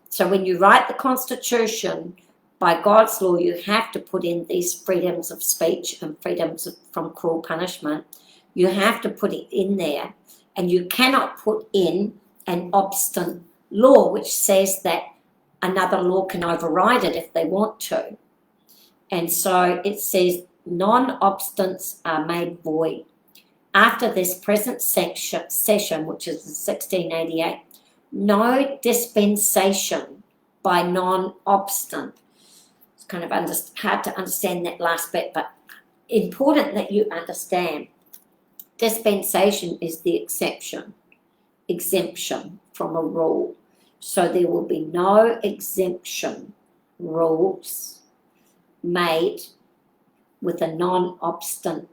A: So when you write the Constitution, by God's law, you have to put in these freedoms of speech and freedoms from cruel punishment. You have to put it in there, and you cannot put in an obstinate law which says that another law can override it if they want to. And so it says non-obstants are made void. After this present session, which is the 1688, no dispensation by non-obstant. It's kind of hard to understand that last bit, but important that you understand. Dispensation is the exemption from a rule. So there will be no exemption rules made with a non-obstant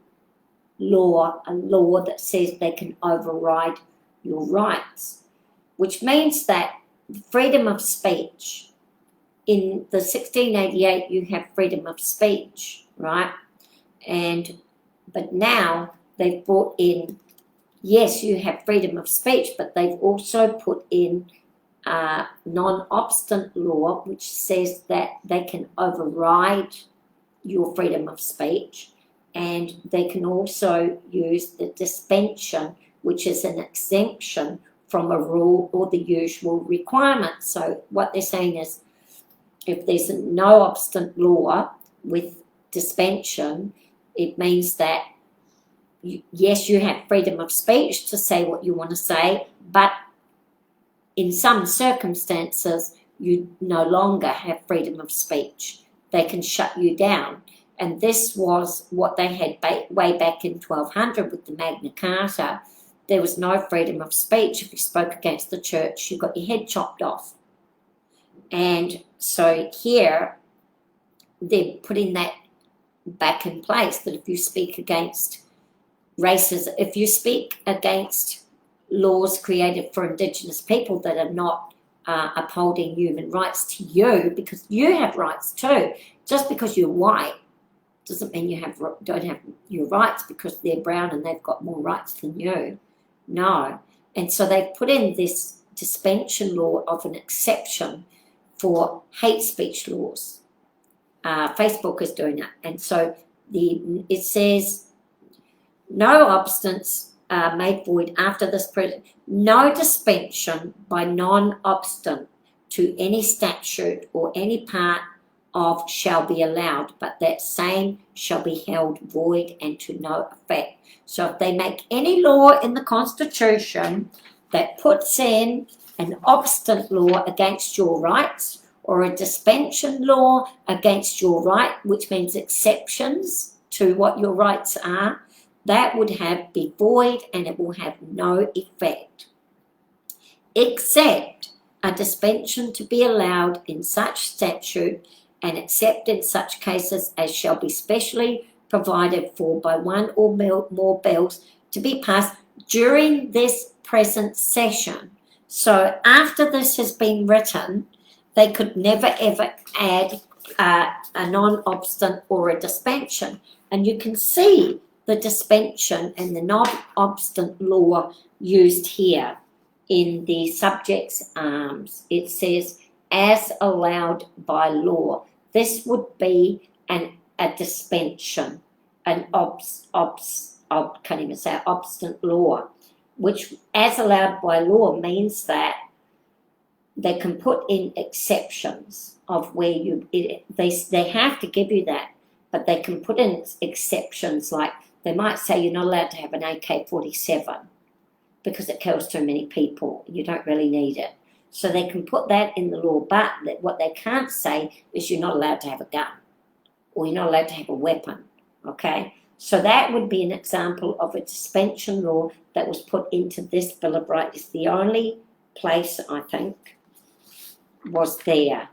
A: law, a law that says they can override your rights, which means that freedom of speech, in the 1688 you have freedom of speech, right? But now they've brought in, yes, you have freedom of speech, but they've also put in non-obstant law, which says that they can override your freedom of speech, and they can also use the dispensation, which is an exemption from a rule or the usual requirement. So what they're saying is, if there's no obstant law with dispensation, it means that yes, you have freedom of speech to say what you want to say, but in some circumstances, you no longer have freedom of speech. They can shut you down. And this was what they had way back in 1200 with the Magna Carta. There was no freedom of speech. If you spoke against the church, you got your head chopped off. And so here, they're putting that back in place, that if you speak against racism, if you speak against laws created for Indigenous people that are not upholding human rights to you, because you have rights too. Just because you're white doesn't mean you don't have your rights because they're brown and they've got more rights than you. No. And so they've put in this dispensation law of an exception for hate speech laws. Facebook is doing it. And so it says, no obstance made void after this present, no dispensation by non-obstant to any statute or any part of shall be allowed, but that same shall be held void and to no effect. So if they make any law in the Constitution that puts in an obstant law against your rights, or a dispensation law against your right, which means exceptions to what your rights are, that would be void and it will have no effect, except a dispensation to be allowed in such statute, and except in such cases as shall be specially provided for by one or more bills to be passed during this present session. So after this has been written, they could never ever add a non-obstant or a dispensation. And you can see the dispensation and the non-obstant law used here in the subject's arms. It says, as allowed by law. This would be a dispensation, an obstinate law, which, as allowed by law, means that they can put in exceptions of where they have to give you that, but they can put in exceptions, like they might say you're not allowed to have an AK-47 because it kills too many people. You don't really need it. So they can put that in the law, but what they can't say is you're not allowed to have a gun. or you're not allowed to have a weapon, okay? So that would be an example of a dispensation law that was put into this Bill of Rights. It's the only place, I think, was there.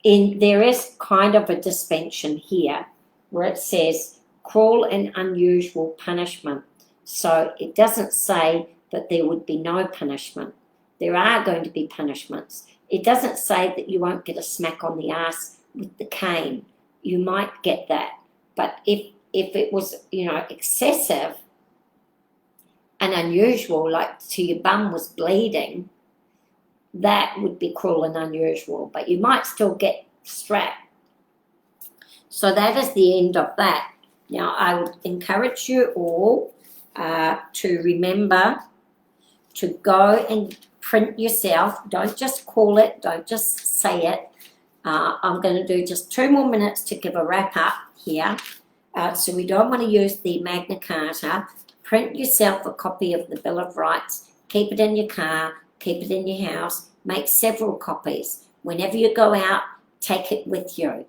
A: There is kind of a dispensation here where it says cruel and unusual punishment. So it doesn't say that there would be no punishment. There are going to be punishments. It doesn't say that you won't get a smack on the ass with the cane. You might get that. But if it was, excessive and unusual, like to your bum was bleeding, that would be cruel and unusual. But you might still get strapped. So that is the end of that. Now, I would encourage you all to remember to go and print yourself. Don't just call it. Don't just say it. I'm going to do just 2 more minutes to give a wrap up here. So we don't want to use the Magna Carta. Print yourself a copy of the Bill of Rights. Keep it in your car. Keep it in your house. Make several copies. Whenever you go out, take it with you.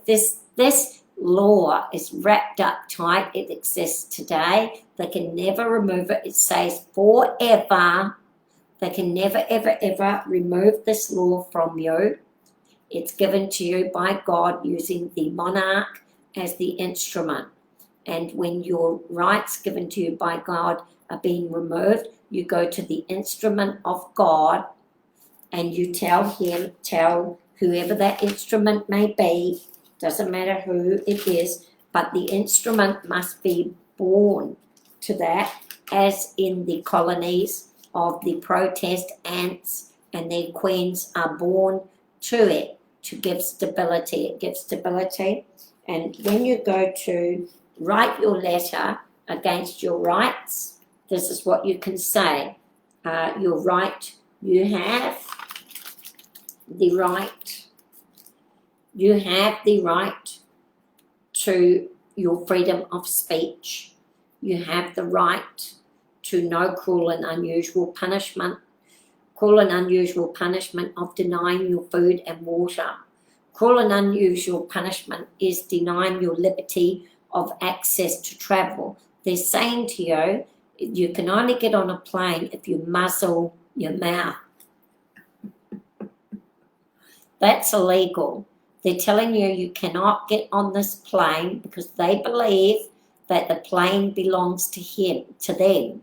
A: This law is wrapped up tight. It exists today. They can never remove it. It says forever. They can never, ever, ever remove this law from you. It's given to you by God using the monarch as the instrument. And when your rights given to you by God are being removed, you go to the instrument of God and you tell whoever that instrument may be, doesn't matter who it is, but the instrument must be born to that, as in the colonies of the protest ants and their queens are born to it to give stability. It gives stability. And when you go to write your letter against your rights, this is what you can say. Your right, you have the right. You have the right to your freedom of speech. You have the right to no cruel and unusual punishment. Cruel and unusual punishment of denying your food and water. Cruel and unusual punishment is denying your liberty of access to travel. They're saying to you, you can only get on a plane if you muzzle your mouth. That's illegal. They're telling you you cannot get on this plane because they believe that the plane belongs to them.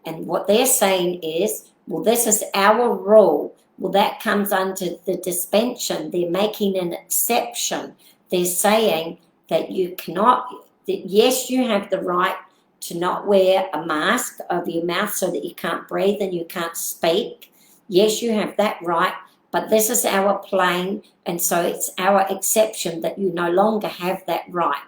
A: And what they're saying is, well, this is our rule. Well, that comes under the dispensation. They're making an exception. They're saying that you cannot, that yes, you have the right to not wear a mask over your mouth so that you can't breathe and you can't speak. Yes, you have that right, but this is our plane, and so it's our exception that you no longer have that right.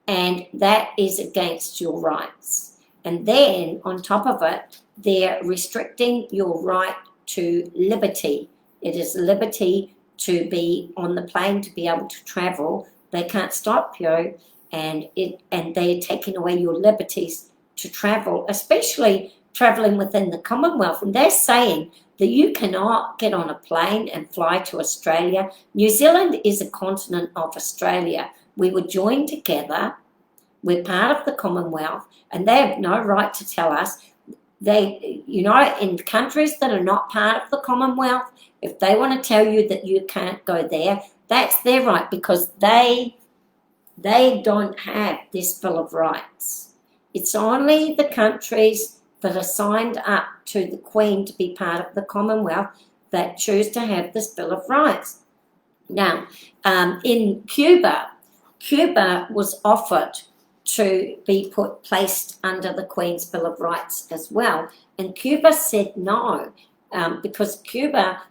A: And that is against your rights. And then, on top of it, they're restricting your right to liberty. It is liberty to be on the plane, to be able to travel. They can't stop you, and they're taking away your liberties to travel, especially traveling within the Commonwealth. And they're saying that you cannot get on a plane and fly to Australia. New Zealand is a continent of Australia. We were joined together. We're part of the Commonwealth, and they have no right to tell us. They, in countries that are not part of the Commonwealth, if they want to tell you that you can't go there, that's their right, because they don't have this Bill of Rights. It's only the countries that are signed up to the Queen to be part of the Commonwealth that choose to have this Bill of Rights. Now, in Cuba was offered to be placed under the Queen's Bill of Rights as well. And Cuba said no, because Cuba,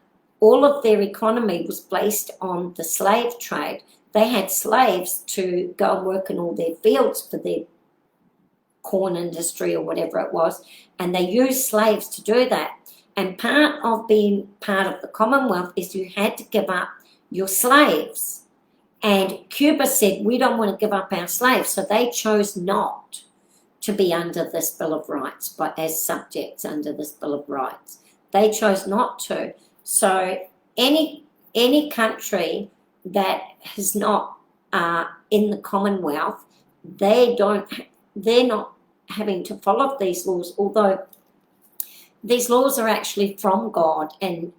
A: all of their economy was based on the slave trade. They had slaves to go and work in all their fields for their corn industry or whatever it was, and they used slaves to do that. And part of being part of the Commonwealth is you had to give up your slaves. And Cuba said, we don't want to give up our slaves, so they chose not to be under this Bill of Rights, but as subjects under this Bill of Rights. They chose not to. So any any country that is not in the Commonwealth, they're not having to follow these laws, although these laws are actually from God, and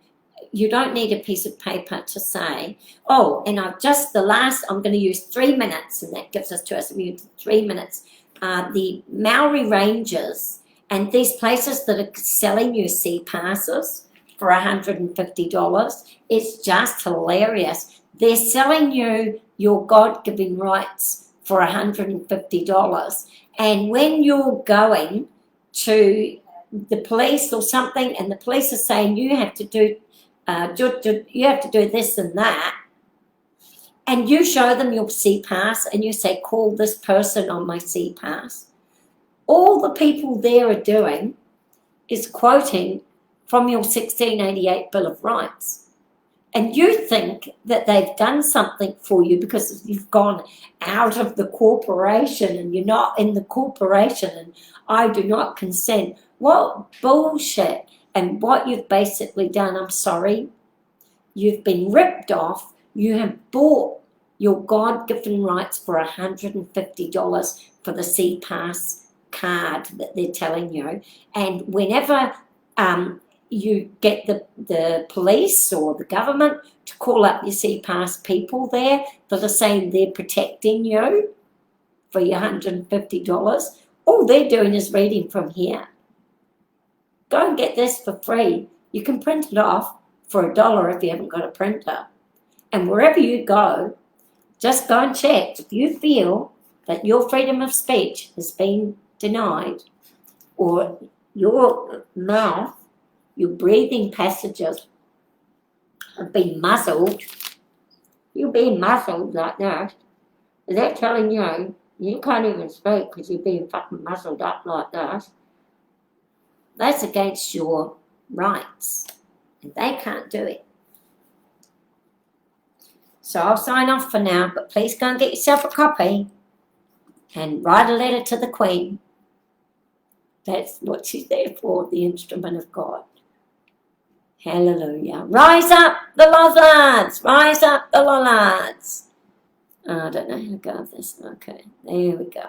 A: you don't need a piece of paper to say, oh, and I'm going to use 3 minutes, and that gives us to us 3 minutes. The Maori Rangers and these places that are selling you sea passes for $150, it's just hilarious. They're selling you your God-given rights for $150. And when you're going to the police or something, and the police are saying you have to do this and that, and you show them your sea pass and you say, call this person on my sea pass, all the people there are doing is quoting from your 1688 Bill of Rights. And you think that they've done something for you because you've gone out of the corporation and you're not in the corporation and I do not consent. What bullshit. And what you've basically done, I'm sorry, you've been ripped off. You have bought your God-given rights for $150 for the sea pass card that they're telling you. And whenever you get the police or the government to call up your sea pass people there that are saying they're protecting you for your $150, all they're doing is reading from here. Go and get this for free. You can print it off for $1 if you haven't got a printer. And wherever you go, just go and check. If you feel that your freedom of speech has been denied, or your mouth, your breathing passages have been muzzled, you're being muzzled like that. They're telling you, you can't even speak because you're being fucking muzzled up like that. That's against your rights, and they can't do it. So I'll sign off for now, but please go and get yourself a copy and write a letter to the Queen. That's what she's there for, the instrument of God. Hallelujah. Rise up the Lollards! Rise up the Lollards! I don't know how to go with this. Okay, there we go.